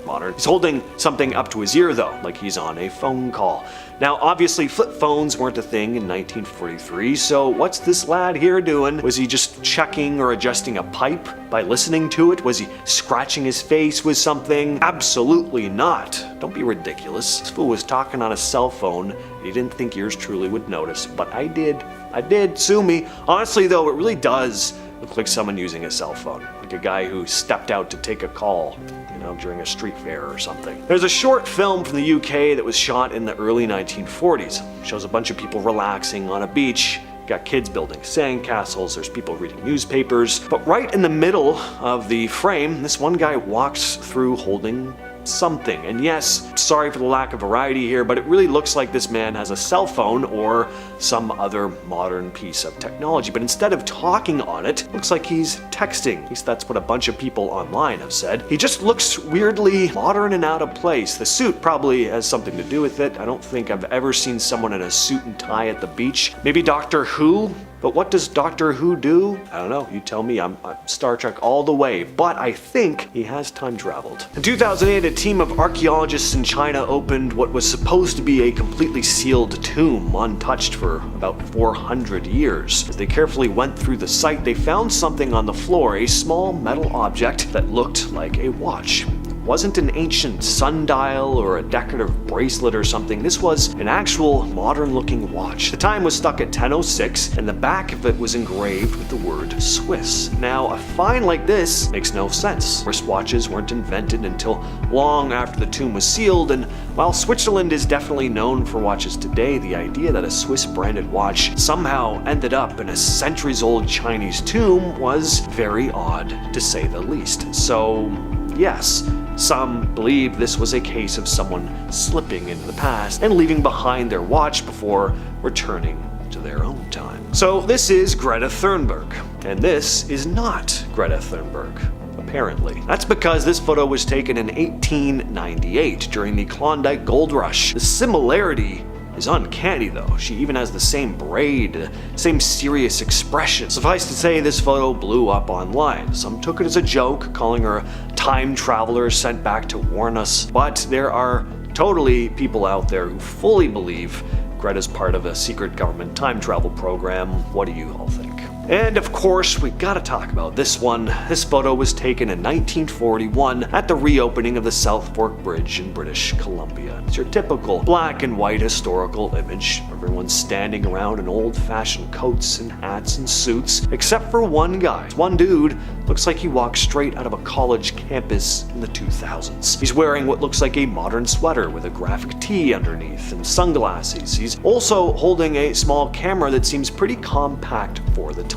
Speaker 3: modern. He's holding something up to his ear though, like he's on a phone call. Now, obviously flip phones weren't a thing in 1943, so what's this lad here doing? Was he just checking or adjusting a pipe by listening to it? Was he scratching his face with something? Absolutely not. Don't be ridiculous. This fool was talking on a cell phone, and he didn't think yours truly would notice, but I did. I did. Sue me. Honestly though, it really does look like someone using a cell phone. Like a guy who stepped out to take a call, you know, during a street fair or something. There's a short film from the UK that was shot in the early 1940s. Shows a bunch of people relaxing on a beach. Got kids building sandcastles, there's people reading newspapers. But right in the middle of the frame, this one guy walks through holding something. And yes, sorry for the lack of variety here, but it really looks like this man has a cell phone or some other modern piece of technology. But instead of talking on it, looks like he's texting. At least that's what a bunch of people online have said. He just looks weirdly modern and out of place. The suit probably has something to do with it. I don't think I've ever seen someone in a suit and tie at the beach. Maybe Doctor Who? But what does Doctor Who do? I don't know, you tell me. I'm Star Trek all the way, but I think he has time traveled. In 2008, a team of archaeologists in China opened what was supposed to be a completely sealed tomb, untouched for about 400 years. As they carefully went through the site, they found something on the floor, a small metal object that looked like a watch. Wasn't an ancient sundial or a decorative bracelet or something. This was an actual modern-looking watch. The time was stuck at 10:06, and the back of it was engraved with the word Swiss. Now, a find like this makes no sense. Wristwatches weren't invented until long after the tomb was sealed, and while Switzerland is definitely known for watches today, the idea that a Swiss-branded watch somehow ended up in a centuries-old Chinese tomb was very odd, to say the least. So, yes, some believe this was a case of someone slipping into the past and leaving behind their watch before returning to their own time. So this is Greta Thunberg, and this is not Greta Thunberg. Apparently. That's because this photo was taken in 1898 during the Klondike Gold Rush. The similarity is uncanny though. She even has the same braid, same serious expression. Suffice to say, this photo blew up online. Some took it as a joke, calling her a time traveler sent back to warn us, but there are totally people out there who fully believe Greta's part of a secret government time travel program. What do you all think? And of course, we gotta talk about this one. This photo was taken in 1941 at the reopening of the South Fork Bridge in British Columbia. It's your typical black and white historical image. Everyone's standing around in old-fashioned coats and hats and suits, except for one guy. One dude looks like he walked straight out of a college campus in the 2000s. He's wearing what looks like a modern sweater with a graphic tee underneath and sunglasses. He's also holding a small camera that seems pretty compact for the time.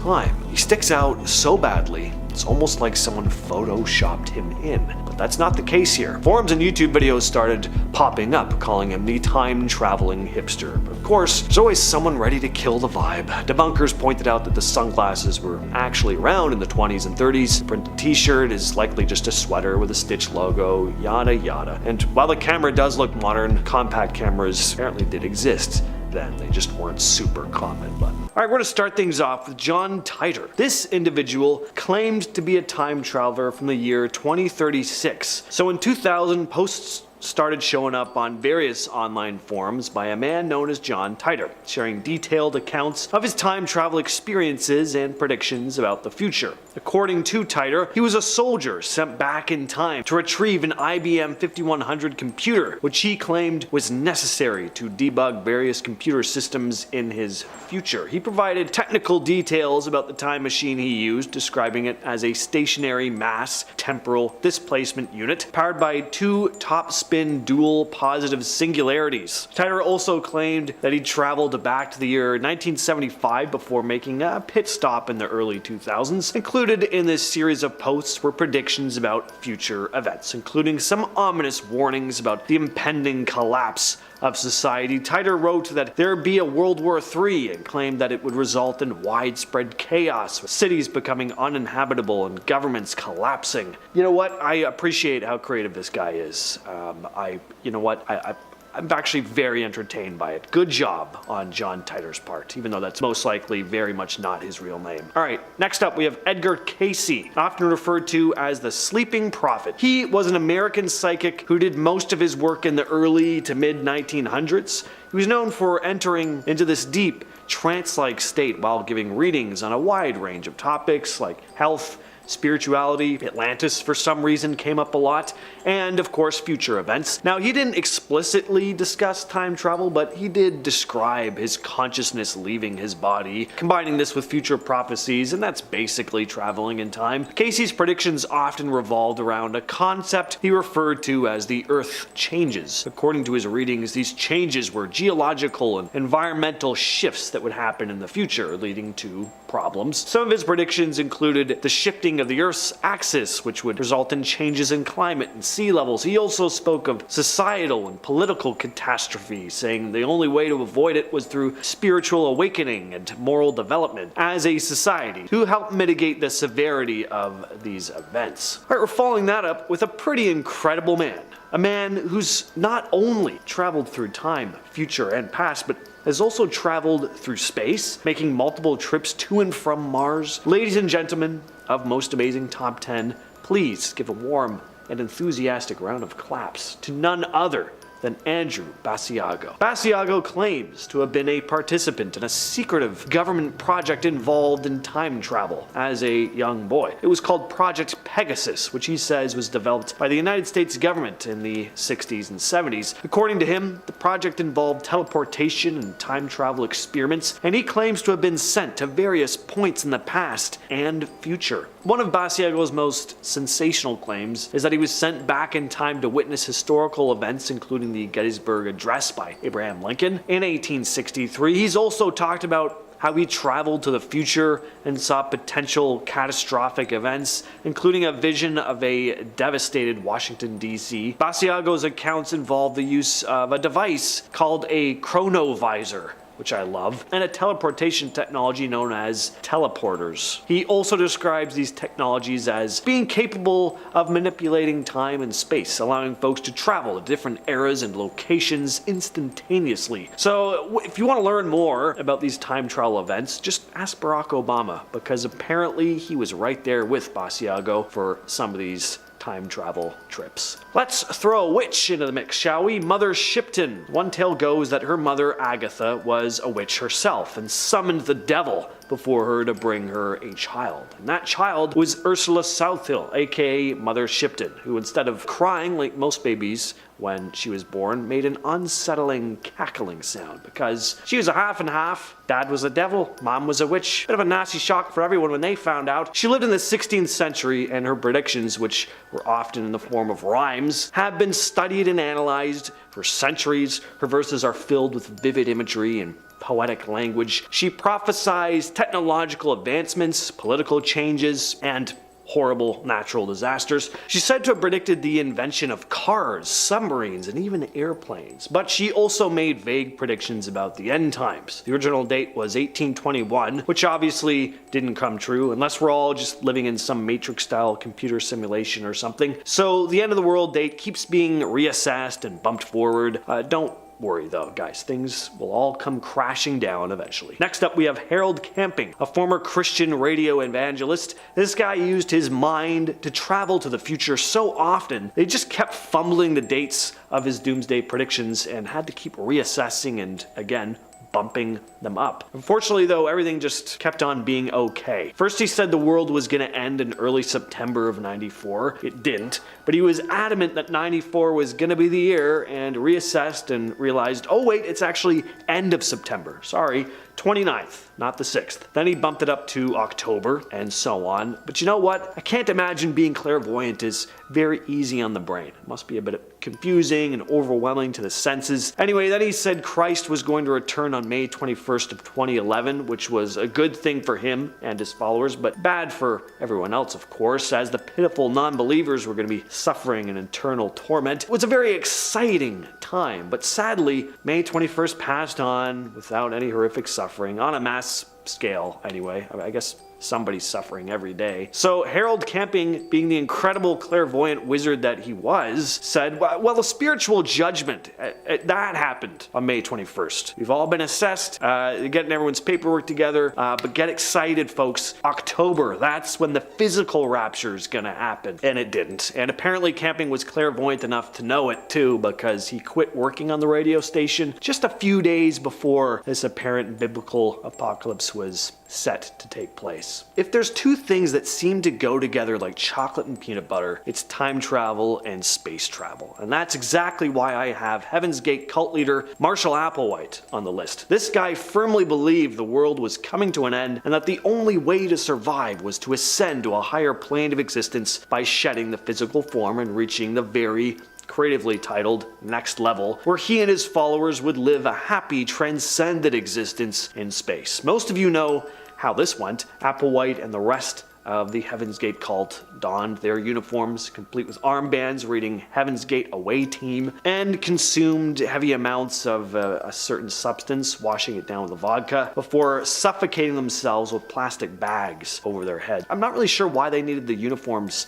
Speaker 3: He sticks out so badly, it's almost like someone photoshopped him in. But that's not the case here. Forums and YouTube videos started popping up, calling him the time-traveling hipster. But of course, there's always someone ready to kill the vibe. Debunkers pointed out that the sunglasses were actually around in the 20s and 30s. The printed t-shirt is likely just a sweater with a Stitch logo, yada yada. And while the camera does look modern, compact cameras apparently did exist then. They just weren't super common. But alright, we're going to start things off with John Titor. This individual claimed to be a time traveler from the year 2036. So in 2000, posts started showing up on various online forums by a man known as John Titor, sharing detailed accounts of his time travel experiences and predictions about the future. According to Titor, he was a soldier sent back in time to retrieve an IBM 5100 computer, which he claimed was necessary to debug various computer systems in his future. He provided technical details about the time machine he used, describing it as a stationary mass temporal displacement unit powered by two top-spin dual positive singularities. Titor also claimed that he traveled back to the year 1975 before making a pit stop in the early 2000s. Included in this series of posts were predictions about future events, including some ominous warnings about the impending collapse of society. Titor wrote that there would be a World War III and claimed that it would result in widespread chaos, with cities becoming uninhabitable and governments collapsing. You know what? I appreciate how creative this guy is. I'm actually very entertained by it. Good job on John Titor's part, even though that's most likely very much not his real name. Alright, next up we have Edgar Cayce, often referred to as the Sleeping Prophet. He was an American psychic who did most of his work in the early to mid 1900s. He was known for entering into this deep, trance-like state while giving readings on a wide range of topics like health, spirituality, Atlantis for some reason came up a lot, and of course future events. Now, he didn't explicitly discuss time travel, but he did describe his consciousness leaving his body, combining this with future prophecies, and that's basically traveling in time. Cayce's predictions often revolved around a concept he referred to as the Earth changes. According to his readings, these changes were geological and environmental shifts that would happen in the future, leading to problems. Some of his predictions included the shifting of the Earth's axis, which would result in changes in climate and sea levels. He also spoke of societal and political catastrophe, saying the only way to avoid it was through spiritual awakening and moral development as a society to help mitigate the severity of these events. Alright, we're following that up with a pretty incredible man. A man who's not only traveled through time, future, and past, but has also traveled through space, making multiple trips to and from Mars. Ladies and gentlemen of Most Amazing Top 10, please give a warm and enthusiastic round of claps to none other than Andrew Basiago. Basiago claims to have been a participant in a secretive government project involved in time travel as a young boy. It was called Project Pegasus, which he says was developed by the United States government in the 60s and 70s. According to him, the project involved teleportation and time travel experiments, and he claims to have been sent to various points in the past and future. One of Basiago's most sensational claims is that he was sent back in time to witness historical events, including the Gettysburg Address by Abraham Lincoln in 1863. He's also talked about how he traveled to the future and saw potential catastrophic events, including a vision of a devastated Washington, D.C. Basiago's accounts involve the use of a device called a chronovisor, which I love, and a teleportation technology known as teleporters. He also describes these technologies as being capable of manipulating time and space, allowing folks to travel to different eras and locations instantaneously. So if you want to learn more about these time travel events, just ask Barack Obama, because apparently he was right there with Basiago for some of these time travel trips. Let's throw a witch into the mix, shall we? Mother Shipton. One tale goes that her mother, Agatha, was a witch herself and summoned the devil before her to bring her a child. And that child was Ursula Southhill, aka Mother Shipton, who instead of crying like most babies when she was born, made an unsettling cackling sound because she was a half and half. Dad was a devil, mom was a witch. Bit of a nasty shock for everyone when they found out. She lived in the 16th century, and her predictions, which were often in the form of rhymes, have been studied and analyzed for centuries. Her verses are filled with vivid imagery and poetic language. She prophesies technological advancements, political changes, and horrible natural disasters. She's said to have predicted the invention of cars, submarines, and even airplanes. But she also made vague predictions about the end times. The original date was 1821, which obviously didn't come true, unless we're all just living in some Matrix-style computer simulation or something. So the end of the world date keeps being reassessed and bumped forward. Don't worry though, guys, things will all come crashing down eventually. Next up, we have Harold Camping, a former Christian radio evangelist. This guy used his mind to travel to the future so often, they just kept fumbling the dates of his doomsday predictions and had to keep reassessing and, again, bumping them up. Unfortunately though, everything just kept on being okay. First he said the world was going to end in early September of 94. It didn't, but he was adamant that 94 was going to be the year and reassessed and realized, oh wait, it's actually end of September. Sorry, 29th, not the 6th. Then he bumped it up to October and so on. But you know what? I can't imagine being clairvoyant is very easy on the brain. It must be a bit confusing and overwhelming to the senses. Anyway, then he said Christ was going to return on May 21st of 2011, which was a good thing for him and his followers, but bad for everyone else, of course, as the pitiful non-believers were going to be suffering an eternal torment. It was a very exciting time, but sadly, May 21st passed on without any horrific suffering, on a mass scale anyway. I guess somebody's suffering every day. So Harold Camping, being the incredible clairvoyant wizard that he was, said, well, the spiritual judgment, that happened on May 21st. We've all been assessed, getting everyone's paperwork together, but get excited, folks. October, that's when the physical rapture is gonna happen. And it didn't. And apparently Camping was clairvoyant enough to know it too, because he quit working on the radio station just a few days before this apparent biblical apocalypse was set to take place. If there's two things that seem to go together like chocolate and peanut butter, it's time travel and space travel. And that's exactly why I have Heaven's Gate cult leader Marshall Applewhite on the list. This guy firmly believed the world was coming to an end and that the only way to survive was to ascend to a higher plane of existence by shedding the physical form and reaching the very creatively titled Next Level, where he and his followers would live a happy, transcendent existence in space. Most of you know how this went. Applewhite and the rest of the Heaven's Gate cult donned their uniforms, complete with armbands reading Heaven's Gate Away Team, and consumed heavy amounts of a certain substance, washing it down with vodka, before suffocating themselves with plastic bags over their head. I'm not really sure why they needed the uniforms,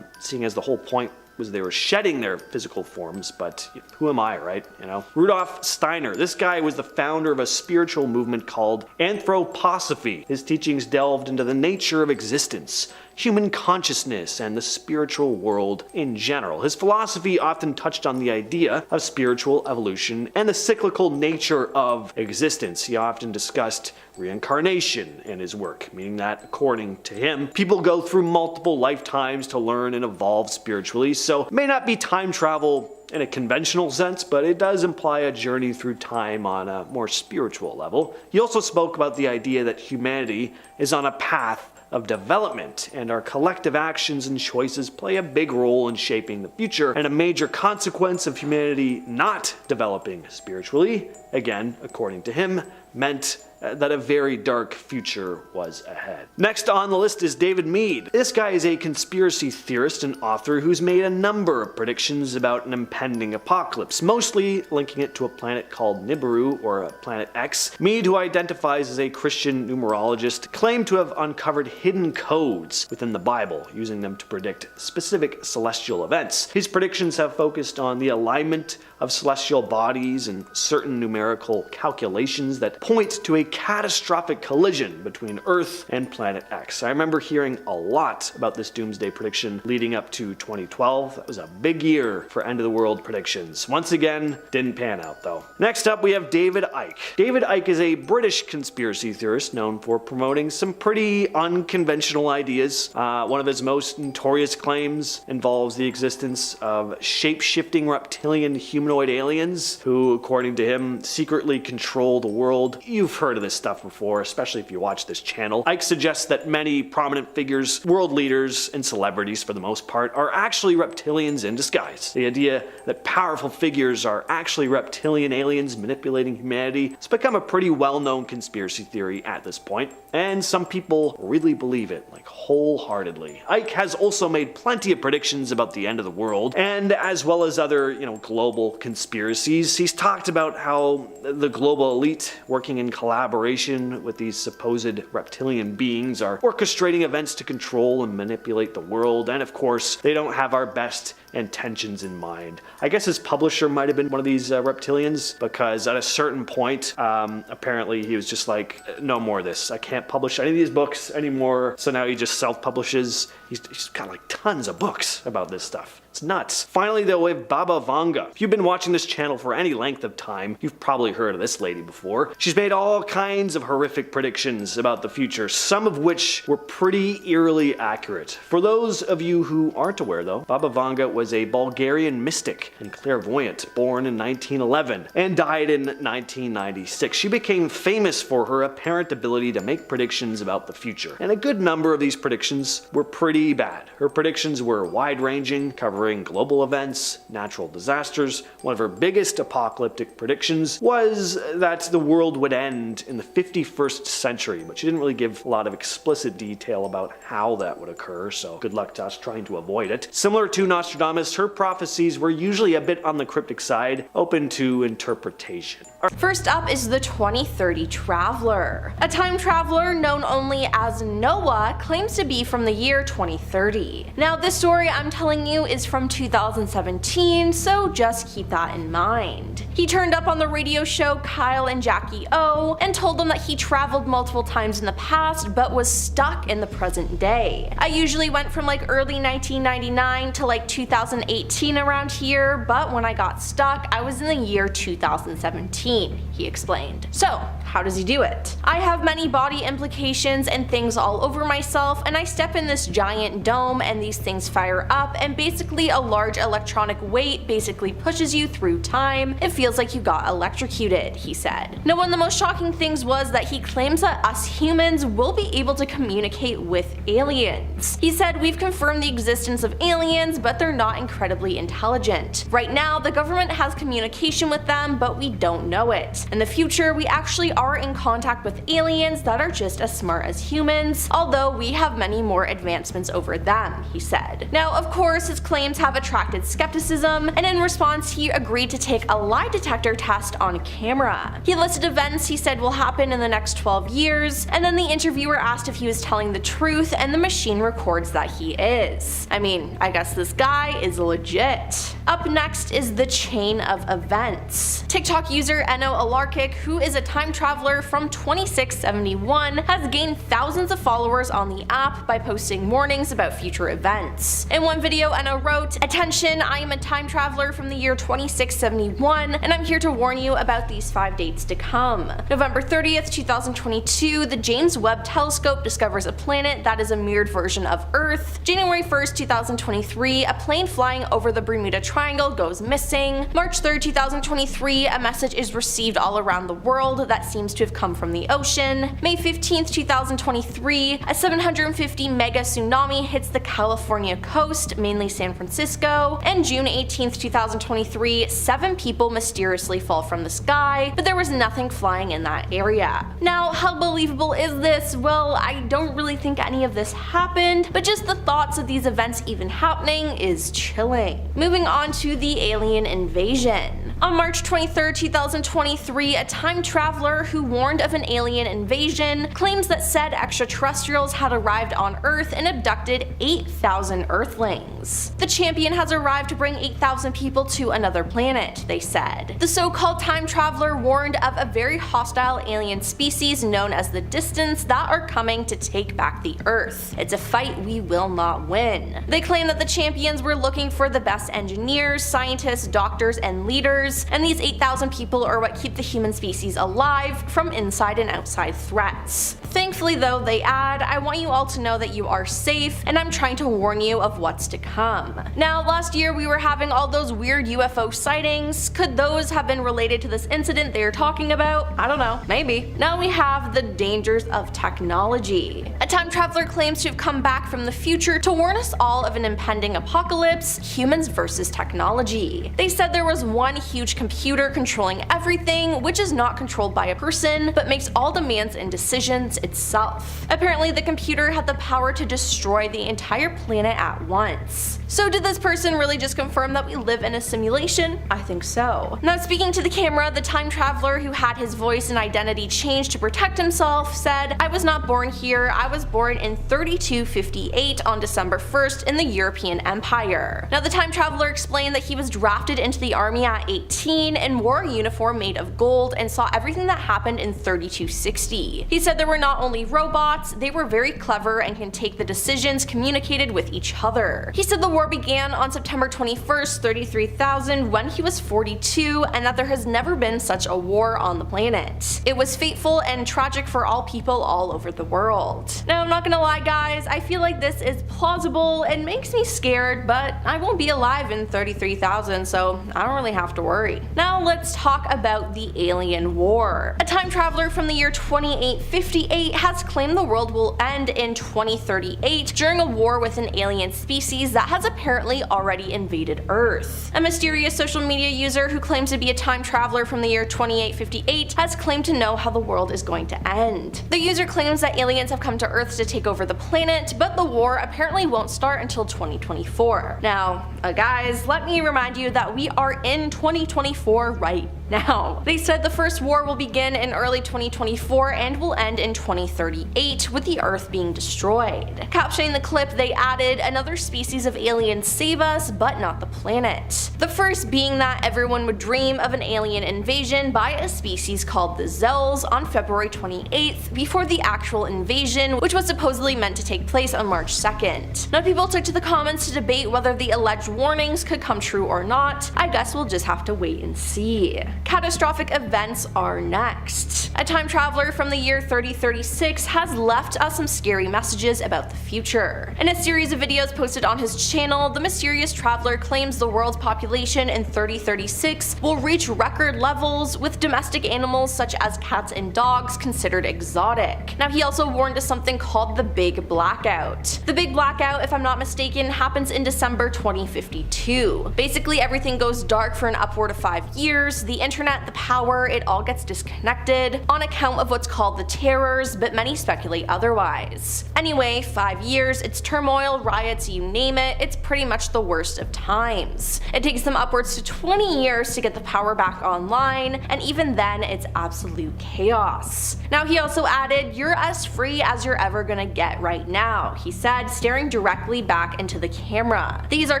Speaker 3: seeing as the whole point was they were shedding their physical forms, but who am I, right? You know? Rudolf Steiner, this guy was the founder of a spiritual movement called anthroposophy. His teachings delved into the nature of existence, human consciousness, and the spiritual world in general. His philosophy often touched on the idea of spiritual evolution and the cyclical nature of existence. He often discussed reincarnation in his work, meaning that, according to him, people go through multiple lifetimes to learn and evolve spiritually, so it may not be time travel in a conventional sense, but it does imply a journey through time on a more spiritual level. He also spoke about the idea that humanity is on a path of development, and our collective actions and choices play a big role in shaping the future, and a major consequence of humanity not developing spiritually, again, according to him, meant that a very dark future was ahead. Next on the list is David Mead. This guy is a conspiracy theorist and author who's made a number of predictions about an impending apocalypse, mostly linking it to a planet called Nibiru, or Planet X. Mead, who identifies as a Christian numerologist, claimed to have uncovered hidden codes within the Bible, using them to predict specific celestial events. His predictions have focused on the alignment of celestial bodies and certain numeric numerical calculations that point to a catastrophic collision between Earth and Planet X. I remember hearing a lot about this doomsday prediction leading up to 2012. That was a big year for end of the world predictions. Once again, didn't pan out though. Next up, we have David Icke. David Icke is a British conspiracy theorist known for promoting some pretty unconventional ideas. One of his most notorious claims involves the existence of shape-shifting reptilian humanoid aliens who, according to him, secretly control the world. You've heard of this stuff before, especially if you watch this channel. Icke suggests that many prominent figures, world leaders, and celebrities for the most part, are actually reptilians in disguise. The idea that powerful figures are actually reptilian aliens manipulating humanity has become a pretty well-known conspiracy theory at this point, and some people really believe it, like wholeheartedly. Icke has also made plenty of predictions about the end of the world, and as well as other, global conspiracies. He's talked about how the global elite, working in collaboration with these supposed reptilian beings, are orchestrating events to control and manipulate the world, and of course, they don't have our best intentions in mind. I guess his publisher might have been one of these reptilians, because at a certain point, apparently he was just like, no more of this. I can't publish any of these books anymore. So now he just self-publishes. He's got like tons of books about this stuff. It's nuts. Finally though, we have Baba Vanga. If you've been watching this channel for any length of time, you've probably heard of this lady before. She's made all kinds of horrific predictions about the future, some of which were pretty eerily accurate. For those of you who aren't aware though, Baba Vanga was a Bulgarian mystic and clairvoyant born in 1911 and died in 1996. She became famous for her apparent ability to make predictions about the future, and a good number of these predictions were pretty bad. Her predictions were wide-ranging, covering global events, natural disasters. One of her biggest apocalyptic predictions was that the world would end in the 51st century, but she didn't really give a lot of explicit detail about how that would occur, so good luck to us trying to avoid it. Similar to Nostradamus, her prophecies were usually a bit on the cryptic side, open to interpretation.
Speaker 4: First up is the 2030 Traveler. A time traveler known only as Noah claims to be from the year 2030. Now this story I'm telling you is from 2017, so just keep that in mind. He turned up on the radio show Kyle and Jackie O and told them that he traveled multiple times in the past but was stuck in the present day. I usually went from like early 1999 to like 2018 around here, but when I got stuck I was in the year 2017, he explained. So how does he do it? I have many body implications and things all over myself, and I step in this giant dome and these things fire up, and basically a large electronic weight basically pushes you through time. It feels like you got electrocuted, he said. Now, one of the most shocking things was that he claims that us humans will be able to communicate with aliens. He said, we've confirmed the existence of aliens, but they're not incredibly intelligent. Right now, the government has communication with them, but we don't know it. In the future, we actually are in contact with aliens that are just as smart as humans, although we have many more advancements over them, he said. Now, of course, his claims have attracted skepticism, and in response, he agreed to take a lie detector test on camera. He listed events he said will happen in the next 12 years, and then the interviewer asked if he was telling the truth, and the machine records that he is. I mean, I guess this guy is legit. Up next is the chain of events. TikTok user Eno Alarkic, who is a time traveler from 2671, has gained thousands of followers on the app by posting warnings about future events. In one video, Eno wrote, "Attention, I am a time traveler from the year 2671, and I'm here to warn you about these 5 dates to come. November 30th, 2022, the James Webb Telescope discovers a planet that is a mirrored version of Earth. January 1st, 2023, a plane flying over the Bermuda Triangle goes missing. March 3rd, 2023, a message is received all around the world that seems to have come from the ocean. May 15th, 2023, a 750 mega tsunami hits the California coast, mainly San Francisco. And June 18th, 2023, 7 people mysteriously fall from the sky, but there was nothing flying in that area." Now, how believable is this? Well, I don't really think any of this happened, but just the thoughts of these events even happening is chilling. Moving on to the alien invasion. On March 23, 2023, a time traveler who warned of an alien invasion claims that said extraterrestrials had arrived on Earth and abducted 8,000 Earthlings. The champion has arrived to bring 8,000 people to another planet, they said. The so-called time traveler warned of a very hostile alien species known as the Distance that are coming to take back the Earth. It's a fight we will not win. They claim that the champions were looking for the best engineers, scientists, doctors, and leaders, and these 8,000 people are what keep the human species alive from inside and outside threats. Thankfully though, they add, I want you all to know that you are safe, and I'm trying to warn you of what's to come. Now, last year we were having all those weird UFO sightings. Could those have been related to this incident they're talking about? I don't know, maybe. Now we have the dangers of technology. A time traveler claims to have come back from the future to warn us all of an impending apocalypse, humans versus technology. They said there was one huge computer controlling everything, which is not controlled by a person, but makes all demands and decisions itself. Apparently the computer had the power to destroy the entire planet at once. So did this person really just confirm that we live in a simulation? I think so. Now, speaking to the camera, the time traveler who had his voice and identity changed to protect himself said, I was not born here, I was born in 3258 on December 1st in the European Empire. Now, the time traveler explained that he was drafted into the army at 18 and wore a uniform made of gold and saw everything that happened in 3260. He said there were not only robots, they were very clever and can take the decisions communicated with each other. He said the war began on September 21st, 33,000 when he was 42, and that there has never been such a war on the planet. It was fateful and tragic for all people all over the world. Now, I'm not gonna lie guys, I feel like this is plausible and makes me scared, but I won't be alive in 33,000, so I don't really have to worry. Now let's talk about the alien war. A time traveler from the year 2858 has claimed the world will end in 2038 during a war with an alien species that has apparently already invaded Earth. A mysterious social media user who claims to be a time traveler from the year 2858 has claimed to know how the world is going to end. The user claims that aliens have come to Earth to take over the planet, but the war apparently won't start until 2024. Now, guys, let me remind you that we are in 2024 right now. They said the first war will begin in early 2024 and will end in 2038, with the Earth being destroyed. Captioning the clip, they added, another species of aliens save us, but not the planet. The first being that everyone would dream of an alien invasion by a species called the Zells on February 28th, before the actual invasion, which was supposedly meant to take place on March 2nd. Now, people took to the comments to debate whether the alleged warnings could come true or not. I guess we'll just have to wait and see. Catastrophic events are next. A time traveler from the year 3036 has left us some scary messages about the future. In a series of videos posted on his channel, the mysterious traveler claims the world's population in 3036 will reach record levels, with domestic animals such as cats and dogs considered exotic. Now, he also warned of something called the Big Blackout. The Big Blackout, if I'm not mistaken, happens in December 2052. Basically, everything goes dark for an upward of 5 years, the internet, the power, it all gets disconnected on account of what's called the terrors, but many speculate otherwise. Anyway, 5 years, it's turmoil, riots, you name it, it's pretty much the worst of times. It takes them upwards to 20 years to get the power back online, and even then it's absolute chaos. Now, he also added, you're as free as you're ever gonna get right now, he said, staring directly back into the camera. These are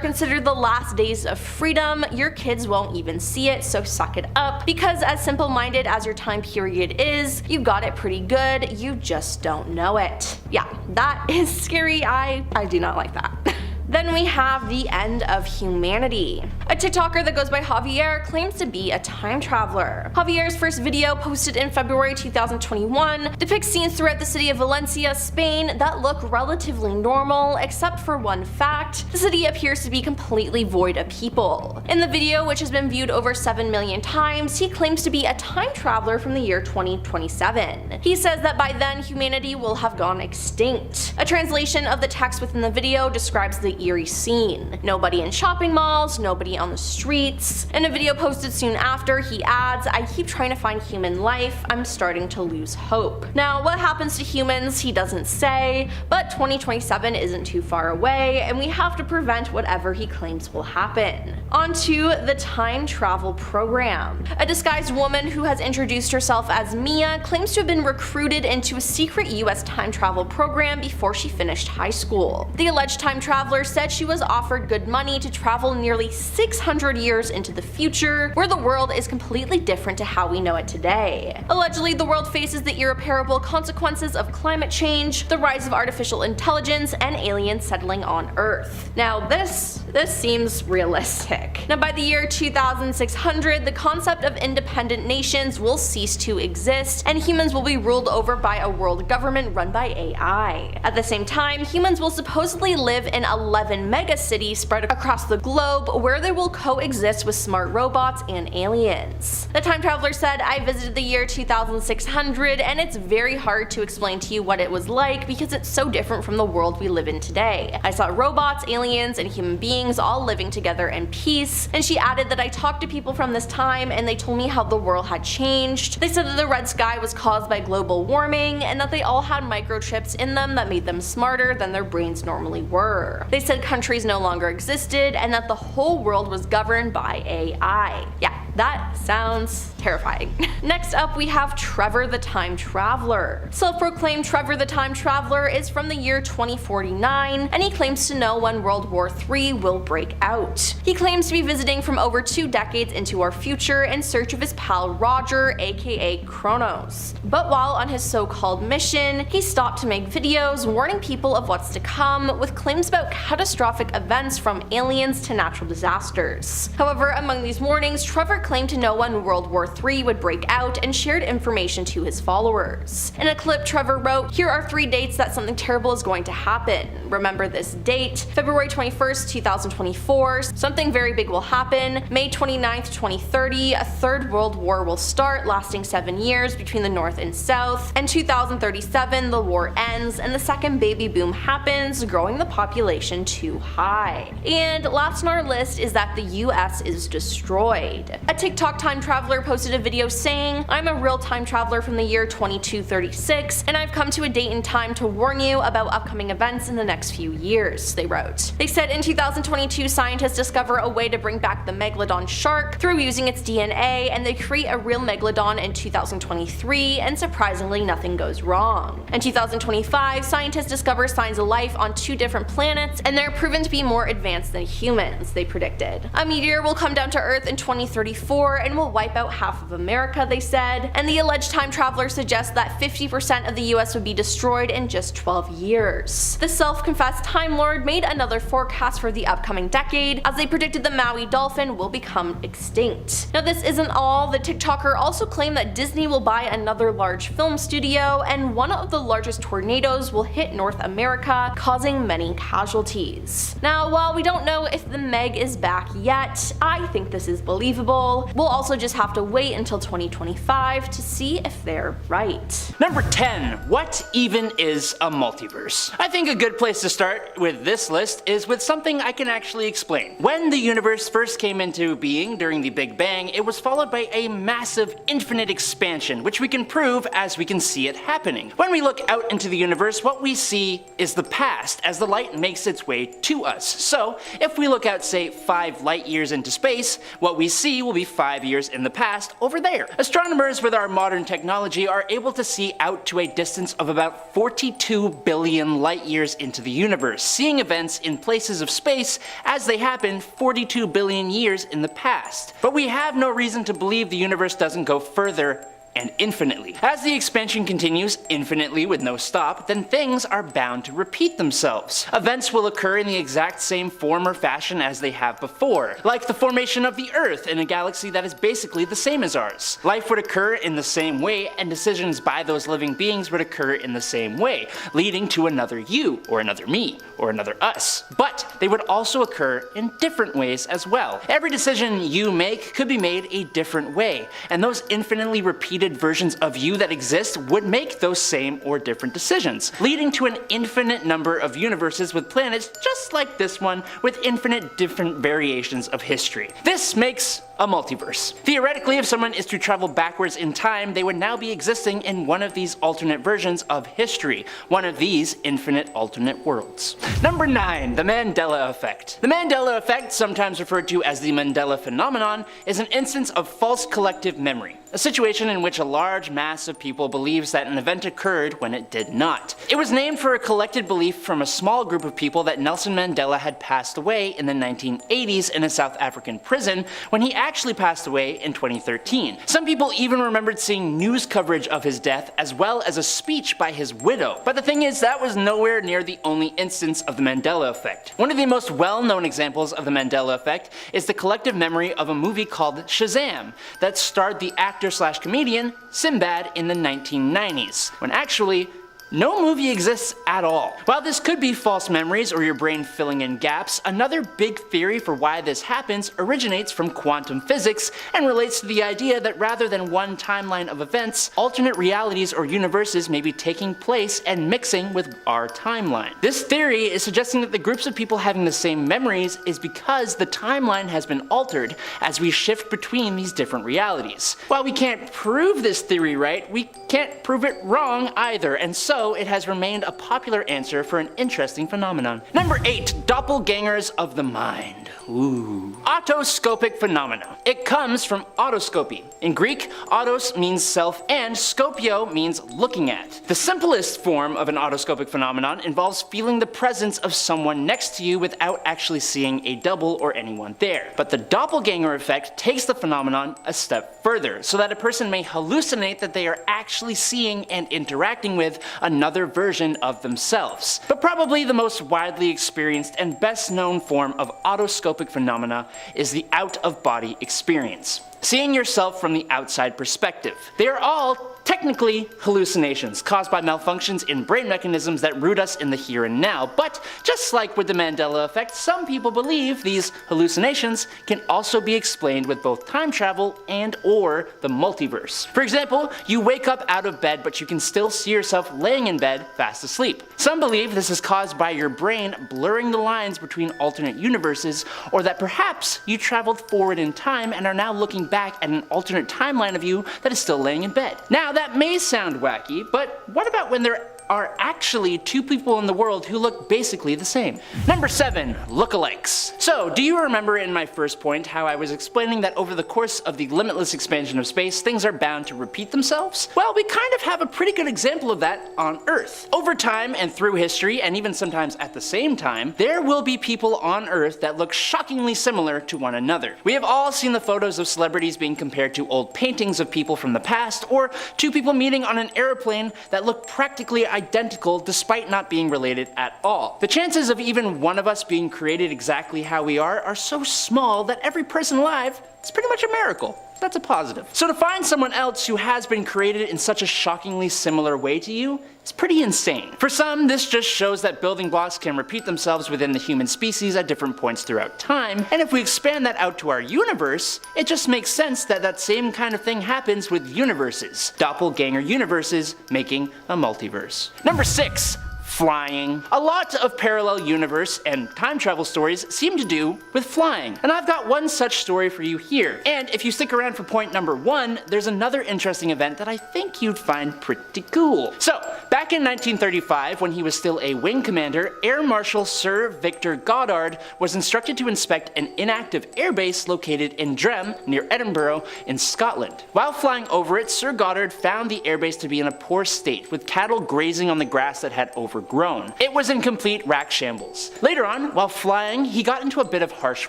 Speaker 4: considered the last days of freedom, your kids won't even see it, so suck it up, because as simple-minded as your time period is, you got it pretty good, you just don't know it. Yeah, that is scary. I do not like that. Then we have the end of humanity. A TikToker that goes by Javier claims to be a time traveler. Javier's first video, posted in February 2021, depicts scenes throughout the city of Valencia, Spain that look relatively normal, except for one fact: the city appears to be completely void of people. In the video, which has been viewed over 7 million times, he claims to be a time traveler from the year 2027. He says that by then humanity will have gone extinct. A translation of the text within the video describes the eerie scene. Nobody in shopping malls, nobody on the streets. In a video posted soon after, he adds, "I keep trying to find human life, I'm starting to lose hope." Now, what happens to humans, he doesn't say, but 2027 isn't too far away, and we have to prevent whatever he claims will happen. On to the time travel program. A disguised woman who has introduced herself as Mia claims to have been recruited into a secret US time travel program before she finished high school. The alleged time traveler said she was offered good money to travel nearly 600 years into the future, where the world is completely different to how we know it today. Allegedly, the world faces the irreparable consequences of climate change, the rise of artificial intelligence, and aliens settling on Earth. Now this seems realistic. Now by the year 2600, the concept of independent nations will cease to exist, and humans will be ruled over by a world government run by AI. At the same time, humans will supposedly live in 11 megacities spread across the globe, where they will coexist with smart robots and aliens. The time traveler said, "I visited the year 2600, and it's very hard to explain to you what it was like because it's so different from the world we live in today. I saw robots, aliens, and human beings all living together in peace." And she added that, "I talked to people from this time and they told me how the world had changed. They said that the red sky was caused by global warming and that they all had microchips in them that made them smarter than their brains normally were. They said countries no longer existed and that the whole world was governed by AI." Yeah, that sounds terrifying. Next up, we have Trevor the Time Traveler. Self-proclaimed Trevor the Time Traveler is from the year 2049, and he claims to know when World War III will break out. He claims to be visiting from over 2 decades into our future in search of his pal Roger, aka Kronos. But while on his so-called mission, he stopped to make videos warning people of what's to come, with claims about catastrophic events from aliens to natural disasters. However, among these warnings, Trevor claimed to know when World War III would break out and shared information to his followers. In a clip, Trevor wrote, "Here are 3 dates that something terrible is going to happen. Remember this date. February 21st, 2024, something very big will happen. May 29th, 2030, a 3rd World War will start, lasting 7 years between the North and South. And 2037, the war ends and the second baby boom happens, growing the population too high." And last on our list is that the US is destroyed. A TikTok time traveler posted a video saying, "I'm a real time traveler from the year 2236, and I've come to a date in time to warn you about upcoming events in the next few years," they wrote. They said in 2022, scientists discover a way to bring back the megalodon shark through using its DNA, and they create a real megalodon in 2023, and surprisingly nothing goes wrong. In 2025, scientists discover signs of life on 2 different planets, and they're proven to be more advanced than humans, they predicted. A meteor will come down to Earth in 2034 and will wipe out half of America, they said, and the alleged time traveler suggests that 50% of the US would be destroyed in just 12 years. The self-confessed Time Lord made another forecast for the upcoming decade, as they predicted the Maui dolphin will become extinct. Now this isn't all. The TikToker also claimed that Disney will buy another large film studio, and one of the largest tornadoes will hit North America, causing many casualties. Now, while we don't know if the Meg is back yet, I think this is believable. We'll also just have to wait until 2025 to see if they're right.
Speaker 5: Number 10. What even is a multiverse? I think a good place to start with this list is with something I can actually explain. When the universe first came into being during the Big Bang, it was followed by a massive infinite expansion, which we can prove as we can see it happening. When we look out into the universe, what we see is the past as the light makes its way to us. So if we look out, say, 5 light years into space, what we see will be 5 years in the past over there. Astronomers with our modern technology are able to see out to a distance of about 42 billion light years into the universe, seeing events in places of space as they happened 42 billion years in the past. But we have no reason to believe the universe doesn't go further and infinitely. As the expansion continues infinitely with no stop, then things are bound to repeat themselves. Events will occur in the exact same form or fashion as they have before, like the formation of the Earth in a galaxy that is basically the same as ours. Life would occur in the same way, and decisions by those living beings would occur in the same way, leading to another you, or another me, or another us. But they would also occur in different ways as well. Every decision you make could be made a different way, and those infinitely repeated repeated versions of you that exist would make those same or different decisions, leading to an infinite number of universes with planets just like this one with infinite different variations of history. This makes a multiverse. Theoretically, if someone is to travel backwards in time, they would now be existing in one of these alternate versions of history, one of these infinite alternate worlds. Number 9, the Mandela Effect. The Mandela Effect, sometimes referred to as the Mandela phenomenon, is an instance of false collective memory, a situation in which a large mass of people believes that an event occurred when it did not. It was named for a collected belief from a small group of people that Nelson Mandela had passed away in the 1980s in a South African prison when he actually passed away in 2013. Some people even remembered seeing news coverage of his death as well as a speech by his widow. But the thing is, that was nowhere near the only instance of the Mandela Effect. One of the most well-known examples of the Mandela Effect is the collective memory of a movie called Shazam that starred the actor/comedian Sinbad in the 1990s, when actually no movie exists at all. While this could be false memories or your brain filling in gaps, another big theory for why this happens originates from quantum physics and relates to the idea that rather than one timeline of events, alternate realities or universes may be taking place and mixing with our timeline. This theory is suggesting that the groups of people having the same memories is because the timeline has been altered as we shift between these different realities. While we can't prove this theory right, we can't prove it wrong either, and so it has remained a popular answer for an interesting phenomenon. Number 8, doppelgangers of the mind. Ooh. Autoscopic phenomena. It comes from autoscopy. In Greek, autos means self and scopio means looking at. The simplest form of an autoscopic phenomenon involves feeling the presence of someone next to you without actually seeing a double or anyone there. But the doppelganger effect takes the phenomenon a step further, so that a person may hallucinate that they are actually seeing and interacting with another version of themselves. But probably the most widely experienced and best known form of autoscopic phenomena is the out-of-body experience. Seeing yourself from the outside perspective. They are all technically hallucinations caused by malfunctions in brain mechanisms that root us in the here and now, but just like with the Mandela Effect, some people believe these hallucinations can also be explained with both time travel and or the multiverse. For example, you wake up out of bed but you can still see yourself laying in bed fast asleep. Some believe this is caused by your brain blurring the lines between alternate universes, or that perhaps you traveled forward in time and are now looking back at an alternate timeline of you that is still laying in bed. Now that may sound wacky, but what about when there are actually two people in the world who look basically the same? Number 7, lookalikes. So, do you remember in my first point how I was explaining that over the course of the limitless expansion of space, things are bound to repeat themselves? Well, we kind of have a pretty good example of that on Earth. Over time and through history, and even sometimes at the same time, there will be people on Earth that look shockingly similar to one another. We have all seen the photos of celebrities being compared to old paintings of people from the past, or two people meeting on an airplane that look practically identical despite not being related at all. The chances of even one of us being created exactly how we are so small that every person alive is pretty much a miracle. That's a positive. So to find someone else who has been created in such a shockingly similar way to you is pretty insane. For some, this just shows that building blocks can repeat themselves within the human species at different points throughout time, and if we expand that out to our universe, it just makes sense that that same kind of thing happens with universes. Doppelganger universes making a multiverse. Number 6. Flying. A lot of parallel universe and time travel stories seem to do with flying, and I've got one such story for you here. And if you stick around for point number 1, there's another interesting event that I think you'd find pretty cool. So, back in 1935, when he was still a wing commander, Air Marshal Sir Victor Goddard was instructed to inspect an inactive airbase located in Drem, near Edinburgh, in Scotland. While flying over it, Sir Goddard found the airbase to be in a poor state, with cattle grazing on the grass that had overgrown. It was in complete rack shambles. Later on, while flying, he got into a bit of harsh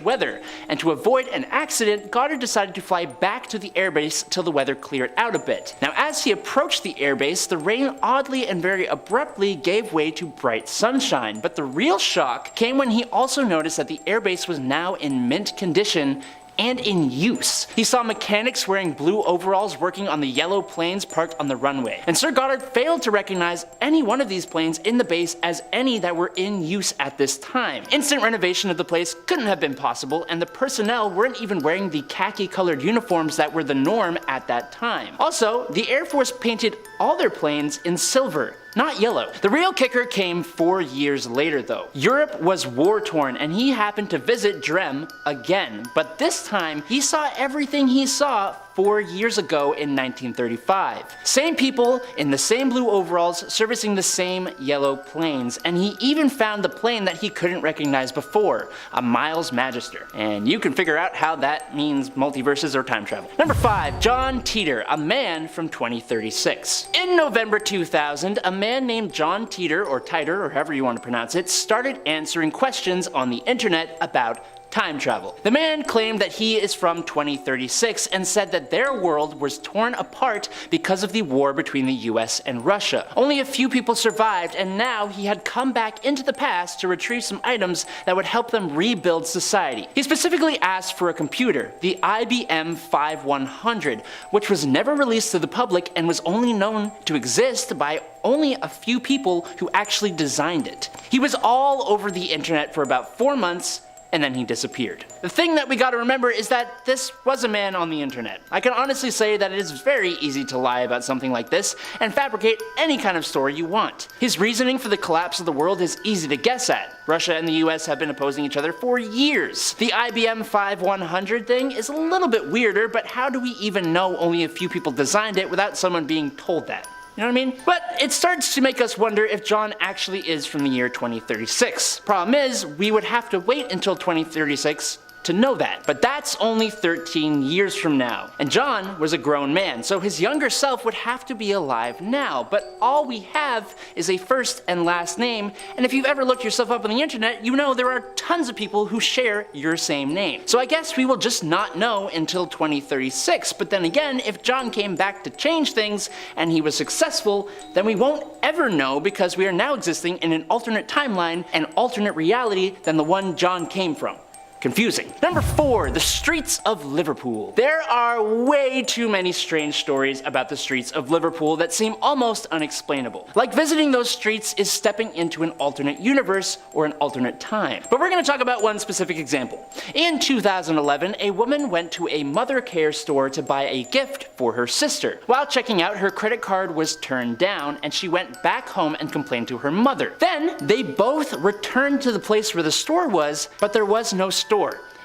Speaker 5: weather, and to avoid an accident, Goddard decided to fly back to the airbase till the weather cleared out a bit. Now, as he approached the airbase, the rain oddly and very abruptly gave way to bright sunshine, but the real shock came when he also noticed that the airbase was now in mint condition and in use. He saw mechanics wearing blue overalls working on the yellow planes parked on the runway, and Sir Goddard failed to recognize any one of these planes in the base as any that were in use at this time. Instant renovation of the place couldn't have been possible, and the personnel weren't even wearing the khaki-colored uniforms that were the norm at that time. Also, the Air Force painted all their planes in silver, not yellow. The real kicker came 4 years later though. Europe was war-torn and he happened to visit Drem again, but this time he saw everything he saw 4 years ago in 1935. Same people in the same blue overalls servicing the same yellow planes, and he even found the plane that he couldn't recognize before, a Miles Magister. And you can figure out how that means multiverses or time travel. Number 5, John Teeter, a man from 2036. In November 2000, a man named John Teeter, or Titer, or however you want to pronounce it, started answering questions on the internet about time travel. The man claimed that he is from 2036 and said that their world was torn apart because of the war between the US and Russia. Only a few people survived, and now he had come back into the past to retrieve some items that would help them rebuild society. He specifically asked for a computer, the IBM 5100, which was never released to the public and was only known to exist by only a few people who actually designed it. He was all over the internet for about 4 months, and then he disappeared. The thing that we gotta remember is that this was a man on the internet. I can honestly say that it is very easy to lie about something like this and fabricate any kind of story you want. His reasoning for the collapse of the world is easy to guess at. Russia and the US have been opposing each other for years. The IBM 5100 thing is a little bit weirder, but how do we even know only a few people designed it without someone being told that? You know what I mean? But it starts to make us wonder if John actually is from the year 2036. Problem is, we would have to wait until 2036 to know that. But that's only 13 years from now. And John was a grown man, so his younger self would have to be alive now. But all we have is a first and last name, and if you've ever looked yourself up on the internet, you know there are tons of people who share your same name. So I guess we will just not know until 2036. But then again, if John came back to change things and he was successful, then we won't ever know because we are now existing in an alternate timeline, an alternate reality than the one John came from. Confusing. Number 4, the streets of Liverpool. There are way too many strange stories about the streets of Liverpool that seem almost unexplainable. Like visiting those streets is stepping into an alternate universe or an alternate time. But we're going to talk about one specific example. In 2011, a woman went to a mother care store to buy a gift for her sister. While checking out, her credit card was turned down and she went back home and complained to her mother. Then they both returned to the place where the store was, but there was no store.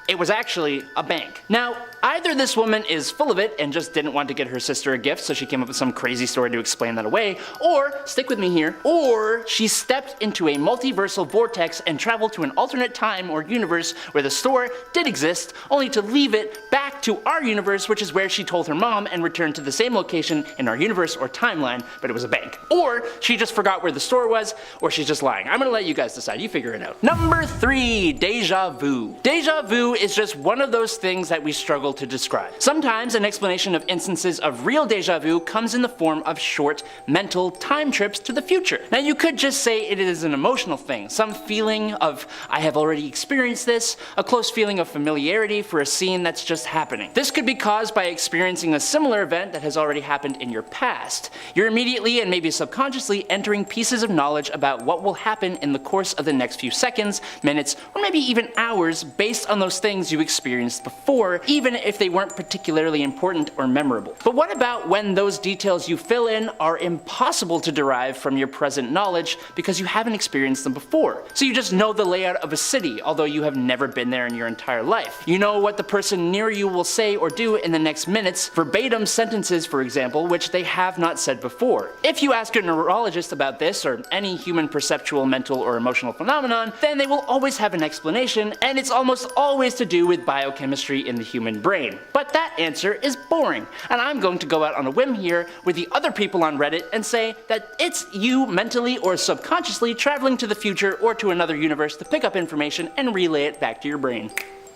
Speaker 5: It was actually a bank. Now, either this woman is full of it and just didn't want to get her sister a gift, so she came up with some crazy story to explain that away, or, stick with me here, or she stepped into a multiversal vortex and traveled to an alternate time or universe where the store did exist, only to leave it back to our universe, which is where she told her mom and returned to the same location in our universe or timeline, but it was a bank. Or she just forgot where the store was, or she's just lying. I'm gonna let you guys decide, you figure it out. Number 3, deja vu. Deja vu is just one of those things that we struggle to describe. Sometimes an explanation of instances of real deja vu comes in the form of short mental time trips to the future. Now you could just say it is an emotional thing, some feeling of I have already experienced this, a close feeling of familiarity for a scene that's just happening. This could be caused by experiencing a similar event that has already happened in your past. You're immediately and maybe subconsciously entering pieces of knowledge about what will happen in the course of the next few seconds, minutes, or maybe even hours based on those things you experienced before, even if they weren't particularly important or memorable. But what about when those details you fill in are impossible to derive from your present knowledge because you haven't experienced them before? So you just know the layout of a city, although you have never been there in your entire life. You know what the person near you will say or do in the next minutes, verbatim sentences for example, which they have not said before. If you ask a neurologist about this, or any human perceptual, mental, or emotional phenomenon, then they will always have an explanation, and it's almost always to do with biochemistry in the human brain. But that answer is boring, and I'm going to go out on a whim here with the other people on Reddit and say that it's you mentally or subconsciously traveling to the future or to another universe to pick up information and relay it back to your brain.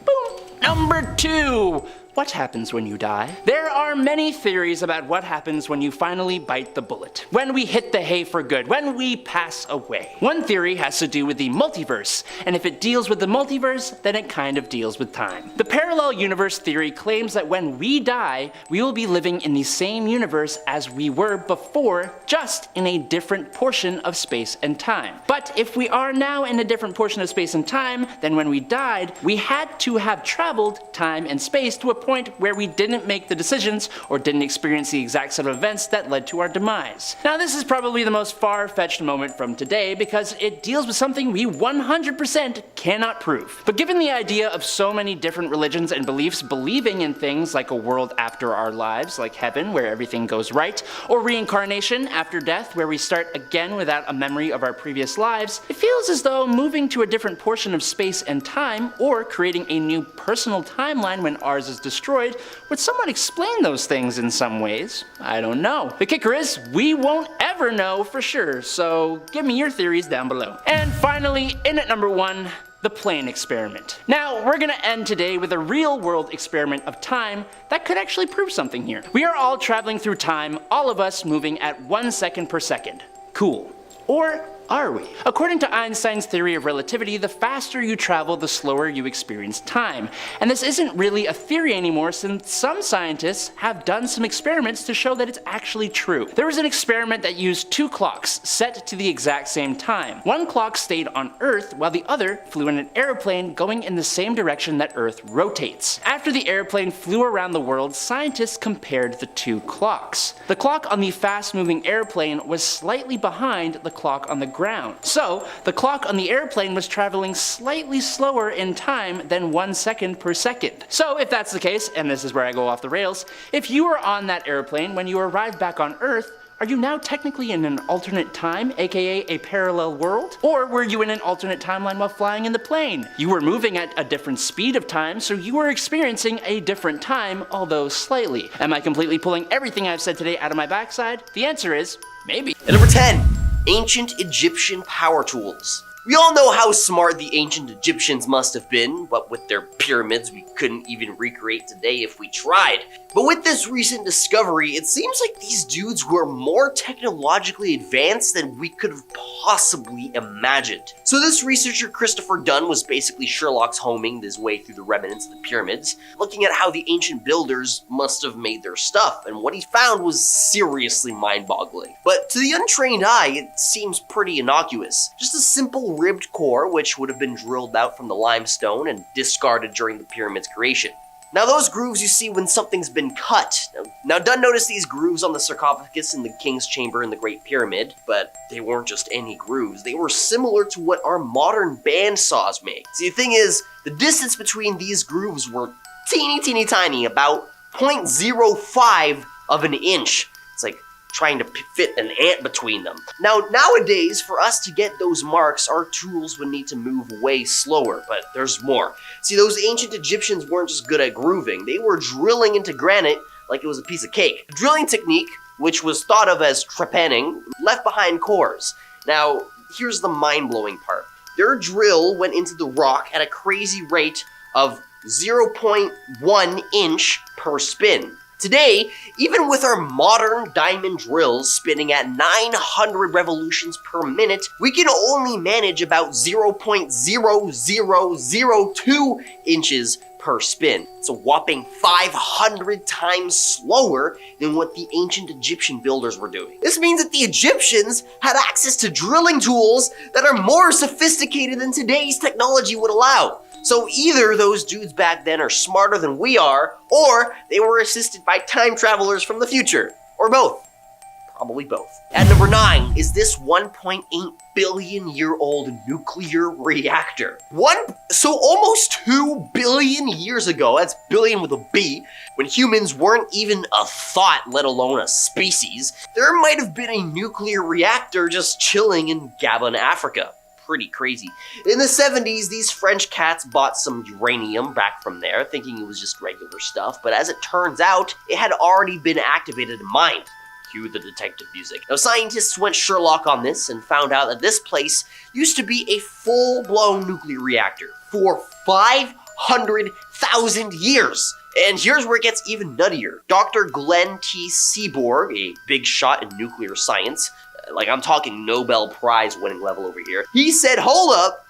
Speaker 5: Boom! Number 2, What happens when you die? There are many theories about what happens when you finally bite the bullet, when we hit the hay for good, when we pass away. One theory has to do with the multiverse, and if it deals with the multiverse, then it kind of deals with time. The parallel universe theory claims that when we die, we will be living in the same universe as we were before, just in a different portion of space and time. But if we are now in a different portion of space and time than when we died, we had to have traveled time and space to a point where we didn't make the decisions or didn't experience the exact set of events that led to our demise. Now this is probably the most far-fetched moment from today because it deals with something we 100% cannot prove. But given the idea of so many different religions and beliefs believing in things like a world after our lives, like heaven where everything goes right, or reincarnation after death where we start again without a memory of our previous lives, it feels as though moving to a different portion of space and time, or creating a new personal timeline when ours is destroyed, would somewhat explain those things in some ways. I don't know. The kicker is, we won't ever know for sure, so give me your theories down below. And finally, in at number 1, the plane experiment. Now, we're gonna end today with a real-world experiment of time that could actually prove something here. We are all traveling through time, all of us moving at 1 second per second. Cool. Or are we? According to Einstein's theory of relativity, the faster you travel, the slower you experience time. And this isn't really a theory anymore since some scientists have done some experiments to show that it's actually true. There was an experiment that used 2 clocks set to the exact same time. One clock stayed on Earth while the other flew in an airplane going in the same direction that Earth rotates. After the airplane flew around the world, scientists compared the 2 clocks. The clock on the fast-moving airplane was slightly behind the clock on the ground. So, the clock on the airplane was traveling slightly slower in time than 1 second per second. So, if that's the case, and this is where I go off the rails, if you were on that airplane when you arrived back on Earth, are you now technically in an alternate time, aka a parallel world? Or were you in an alternate timeline while flying in the plane? You were moving at a different speed of time, so you were experiencing a different time, although slightly. Am I completely pulling everything I've said today out of my backside? The answer is, maybe.
Speaker 6: And number 10, ancient Egyptian power tools. We all know how smart the ancient Egyptians must have been, what with their pyramids we couldn't even recreate today if we tried. But with this recent discovery, it seems like these dudes were more technologically advanced than we could have possibly imagined. So this researcher Christopher Dunn was basically Sherlock Holmesing his way through the remnants of the pyramids, looking at how the ancient builders must have made their stuff, and what he found was seriously mind-boggling. But to the untrained eye, it seems pretty innocuous. Just a simple ribbed core which would have been drilled out from the limestone and discarded during the pyramid's creation. Now those grooves you see when something's been cut. Now Dunn noticed these grooves on the sarcophagus in the king's chamber in the Great Pyramid, but they weren't just any grooves. They were similar to what our modern bandsaws make. See, the thing is, the distance between these grooves were teeny tiny, about 0.05 of an inch. It's like trying to fit an ant between them. Now, nowadays, for us to get those marks, our tools would need to move way slower, but there's more. See, those ancient Egyptians weren't just good at grooving, they were drilling into granite like it was a piece of cake. The drilling technique, which was thought of as trepanning, left behind cores. Now, here's the mind-blowing part. Their drill went into the rock at a crazy rate of 0.1 inch per spin. Today, even with our modern diamond drills spinning at 900 revolutions per minute, we can only manage about 0.0002 inches per spin. It's a whopping 500 times slower than what the ancient Egyptian builders were doing. This means that the Egyptians had access to drilling tools that are more sophisticated than today's technology would allow. So either those dudes back then are smarter than we are, or they were assisted by time travelers from the future. Or both. Probably both. At number 9 is this 1.8 billion year old nuclear reactor. So almost 2 billion years ago, that's billion with a B, when humans weren't even a thought, let alone a species, there might have been a nuclear reactor just chilling in Gabon, Africa. Pretty crazy. In the 70s, these French cats bought some uranium back from there, thinking it was just regular stuff, but as it turns out, it had already been activated and mined. Cue the detective music. Now, scientists went Sherlock on this and found out that this place used to be a full-blown nuclear reactor for 500 100,000 years. And here's where it gets even nuttier. Dr. Glenn T. Seaborg, a big shot in nuclear science, like I'm talking Nobel Prize winning level over here, he said, hold up,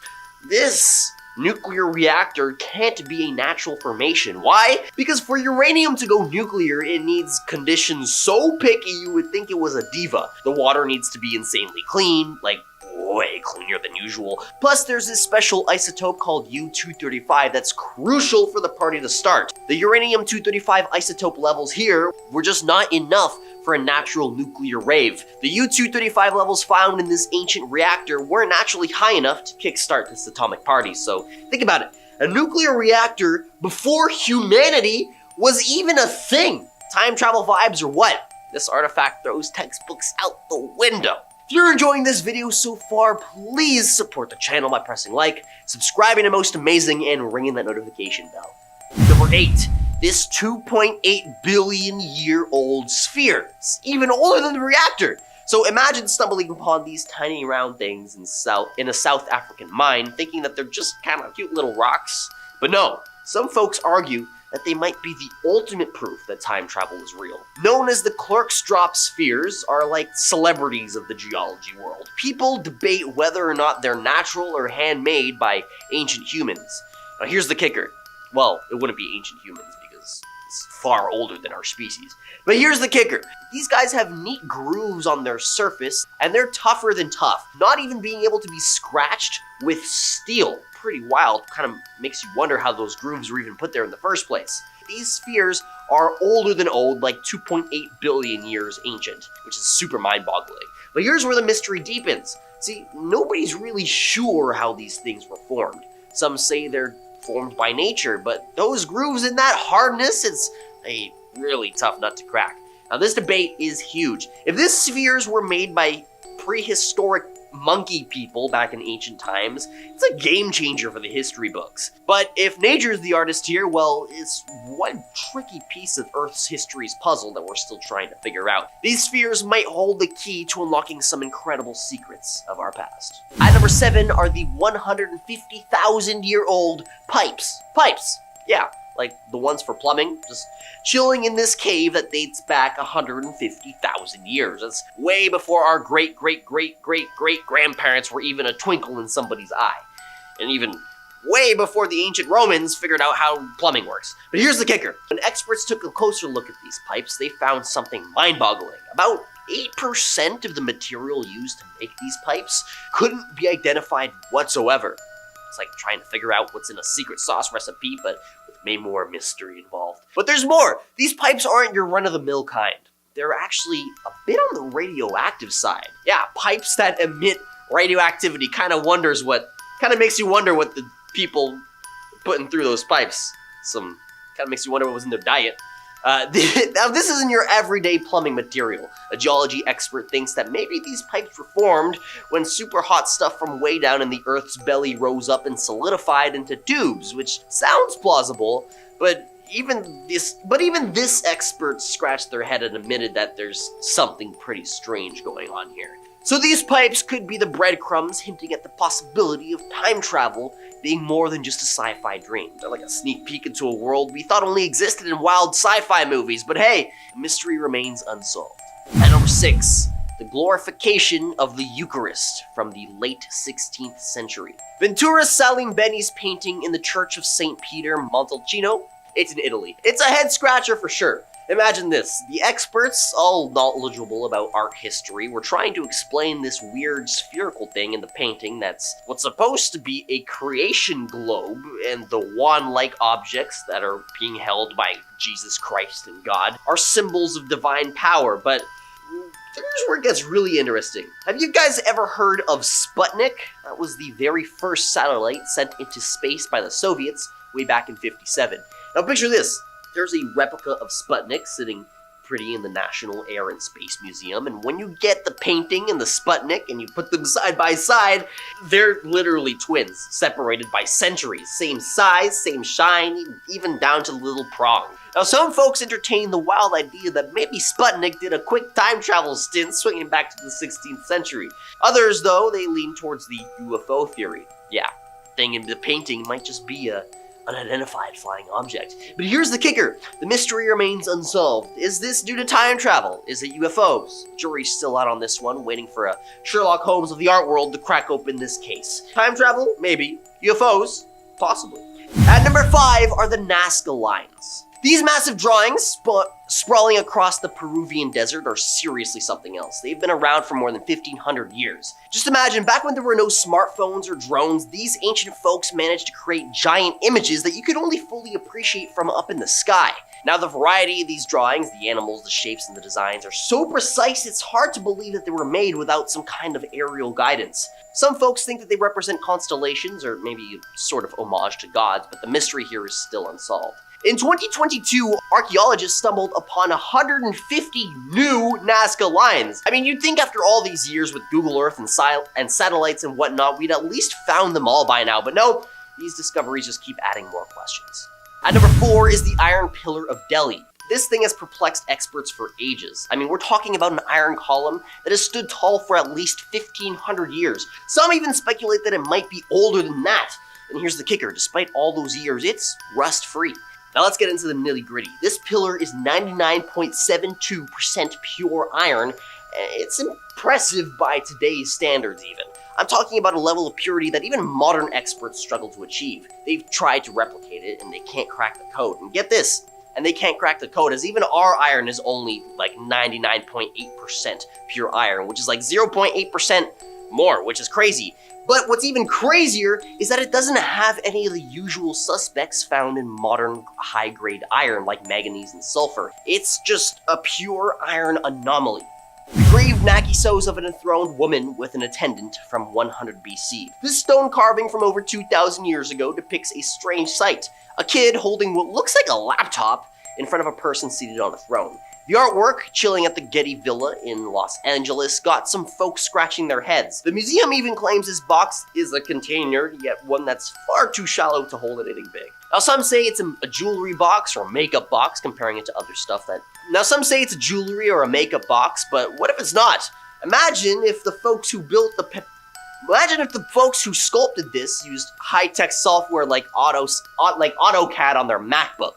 Speaker 6: this nuclear reactor can't be a natural formation. Why? Because for uranium to go nuclear, it needs conditions so picky you would think it was a diva. The water needs to be insanely clean, like way cleaner than usual. Plus, there's this special isotope called U-235 that's crucial for the party to start. The uranium-235 isotope levels here were just not enough for a natural nuclear rave. The U-235 levels found in this ancient reactor weren't actually high enough to kickstart this atomic party. So think about it. A nuclear reactor before humanity was even a thing. Time travel vibes or what? This artifact throws textbooks out the window. If you're enjoying this video so far, please support the channel by pressing like, subscribing to Most Amazing, and ringing that notification bell. Number 8. This 2.8 billion year old sphere. It's even older than the reactor. So imagine stumbling upon these tiny round things in a South African mine, thinking that they're just kind of cute little rocks. But no, some folks argue that they might be the ultimate proof that time travel is real. Known as the Klerksdorp spheres, are like celebrities of the geology world. People debate whether or not they're natural or handmade by ancient humans. Now here's the kicker. Well, it wouldn't be ancient humans because it's far older than our species. But here's the kicker. These guys have neat grooves on their surface, and they're tougher than tough. Not even being able to be scratched with steel. Pretty wild, kind of makes you wonder how those grooves were even put there in the first place. These spheres are older than old, like 2.8 billion years ancient, which is super mind-boggling. But here's where the mystery deepens. See, nobody's really sure how these things were formed. Some say they're formed by nature, but those grooves in that hardness, it's a really tough nut to crack. Now this debate is huge. If these spheres were made by prehistoric monkey people back in ancient times, it's a game changer for the history books. But if nature's the artist here, well, it's one tricky piece of Earth's history's puzzle that we're still trying to figure out. These spheres might hold the key to unlocking some incredible secrets of our past. At number 7 are the 150,000 year old pipes. Pipes, yeah, like the ones for plumbing, just chilling in this cave that dates back 150,000 years. That's way before our great-great-great-great-great-grandparents were even a twinkle in somebody's eye. And even way before the ancient Romans figured out how plumbing works. But here's the kicker. When experts took a closer look at these pipes, they found something mind-boggling. About 8% of the material used to make these pipes couldn't be identified whatsoever. It's like trying to figure out what's in a secret sauce recipe, but with way more mystery involved. But there's more! These pipes aren't your run-of-the-mill kind. They're actually a bit on the radioactive side. Yeah, pipes that emit radioactivity kind of makes you wonder what the people putting through those pipes. Kind of makes you wonder what was in their diet. Now this isn't your everyday plumbing material. A geology expert thinks that maybe these pipes were formed when super hot stuff from way down in the Earth's belly rose up and solidified into tubes, which sounds plausible, but even this expert scratched their head and admitted that there's something pretty strange going on here. So these pipes could be the breadcrumbs hinting at the possibility of time travel being more than just a sci-fi dream. They're like a sneak peek into a world we thought only existed in wild sci-fi movies, but hey, the mystery remains unsolved. At number 6, the glorification of the Eucharist from the late 16th century. Ventura Salimbeni's painting in the Church of St. Peter Montalcino, it's in Italy. It's a head scratcher for sure. Imagine this, the experts, all knowledgeable about art history, were trying to explain this weird spherical thing in the painting that's what's supposed to be a creation globe, and the wand-like objects that are being held by Jesus Christ and God are symbols of divine power, but here's where it gets really interesting. Have you guys ever heard of Sputnik? That was the very first satellite sent into space by the Soviets way back in '57. Now picture this. There's a replica of Sputnik sitting pretty in the National Air and Space Museum, and when you get the painting and the Sputnik and you put them side by side, they're literally twins, separated by centuries. Same size, same shine, even down to the little prong. Now some folks entertain the wild idea that maybe Sputnik did a quick time travel stint swinging back to the 16th century. Others, though, they lean towards the UFO theory. Yeah, thing in the painting might just be a unidentified flying object. But here's the kicker. The mystery remains unsolved. Is this due to time travel? Is it UFOs? The jury's still out on this one, waiting for a Sherlock Holmes of the art world to crack open this case. Time travel? Maybe. UFOs? Possibly. At number 5 are the Nazca lines. These massive drawings, sprawling across the Peruvian desert, are seriously something else. They've been around for more than 1,500 years. Just imagine, back when there were no smartphones or drones, these ancient folks managed to create giant images that you could only fully appreciate from up in the sky. Now, the variety of these drawings, the animals, the shapes, and the designs are so precise it's hard to believe that they were made without some kind of aerial guidance. Some folks think that they represent constellations, or maybe a sort of homage to gods, but the mystery here is still unsolved. In 2022, archaeologists stumbled upon 150 new Nazca lines. I mean, you'd think after all these years with Google Earth and satellites and whatnot, we'd at least found them all by now, but no, these discoveries just keep adding more questions. At number 4 is the Iron Pillar of Delhi. This thing has perplexed experts for ages. I mean, we're talking about an iron column that has stood tall for at least 1,500 years. Some even speculate that it might be older than that. And here's the kicker, despite all those years, it's rust-free. Now let's get into the nitty-gritty. This pillar is 99.72% pure iron. It's impressive by today's standards even. I'm talking about a level of purity that even modern experts struggle to achieve. They've tried to replicate it and they can't crack the code. And get this, and they can't crack the code as even our iron is only like 99.8% pure iron, which is like 0.8% more, which is crazy. But what's even crazier is that it doesn't have any of the usual suspects found in modern high-grade iron like manganese and sulfur. It's just a pure iron anomaly. Engraved Nakisos of an enthroned woman with an attendant from 100 BC. This stone carving from over 2,000 years ago depicts a strange sight. A kid holding what looks like a laptop in front of a person seated on a throne. The artwork, chilling at the Getty Villa in Los Angeles, got some folks scratching their heads. The museum even claims this box is a container, yet one that's far too shallow to hold anything big. Now some say it's a jewelry box or a makeup box, comparing it to other stuff that... Now some say it's a jewelry or a makeup box, but what if it's not? Imagine if the folks who sculpted this used high-tech software like AutoCAD on their MacBook,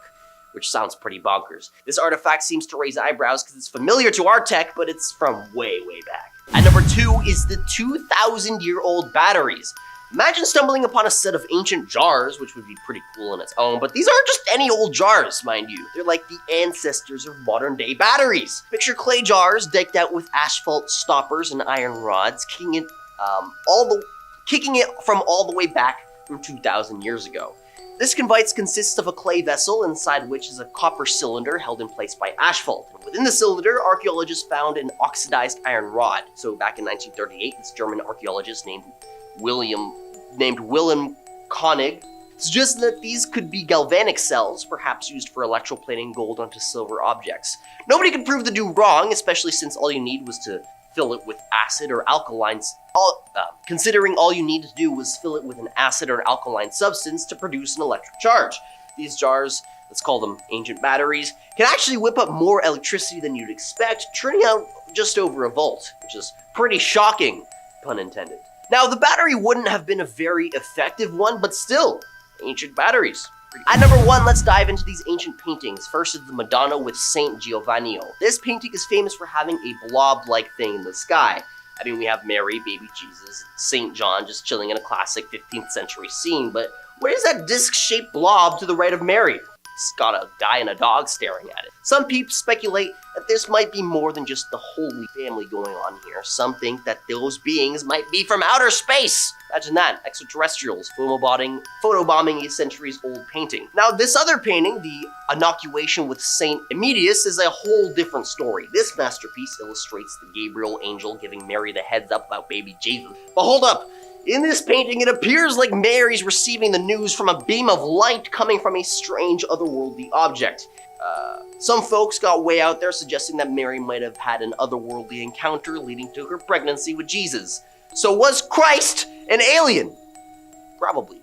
Speaker 6: which sounds pretty bonkers. This artifact seems to raise eyebrows because it's familiar to our tech, but it's from way, way back. At number 2 is the 2,000-year-old batteries. Imagine stumbling upon a set of ancient jars, which would be pretty cool on its own, but these aren't just any old jars, mind you. They're like the ancestors of modern-day batteries. Picture clay jars decked out with asphalt stoppers and iron rods, kicking it from all the way back from 2,000 years ago. This convite consists of a clay vessel inside which is a copper cylinder held in place by asphalt. And within the cylinder, archaeologists found an oxidized iron rod. So back in 1938, this German archaeologist named Wilhelm Koenig suggested that these could be galvanic cells, perhaps used for electroplating gold onto silver objects. Nobody could prove the dude wrong, especially since all you need was to fill it with acid or alkalines. Considering all you need to do was fill it with an acid or alkaline substance to produce an electric charge. These jars, let's call them ancient batteries, can actually whip up more electricity than you'd expect, turning out just over a volt, which is pretty shocking, pun intended. Now, the battery wouldn't have been a very effective one, but still, ancient batteries. At number 1, let's dive into these ancient paintings. First is the Madonna with Saint Giovanni. This painting is famous for having a blob-like thing in the sky. I mean, we have Mary, baby Jesus, Saint John just chilling in a classic 15th century scene, but where is that disc-shaped blob to the right of Mary? It's got a guy and a dog staring at it. Some people speculate that this might be more than just the Holy Family going on here. Some think that those beings might be from outer space. Imagine that, extraterrestrials photobombing a centuries-old painting. Now, this other painting, the Inoculation with Saint Emetius, is a whole different story. This masterpiece illustrates the Gabriel angel giving Mary the heads up about baby Jesus. But hold up! In this painting, it appears like Mary's receiving the news from a beam of light coming from a strange otherworldly object. Some folks got way out there suggesting that Mary might have had an otherworldly encounter leading to her pregnancy with Jesus. So was Christ an alien? Probably.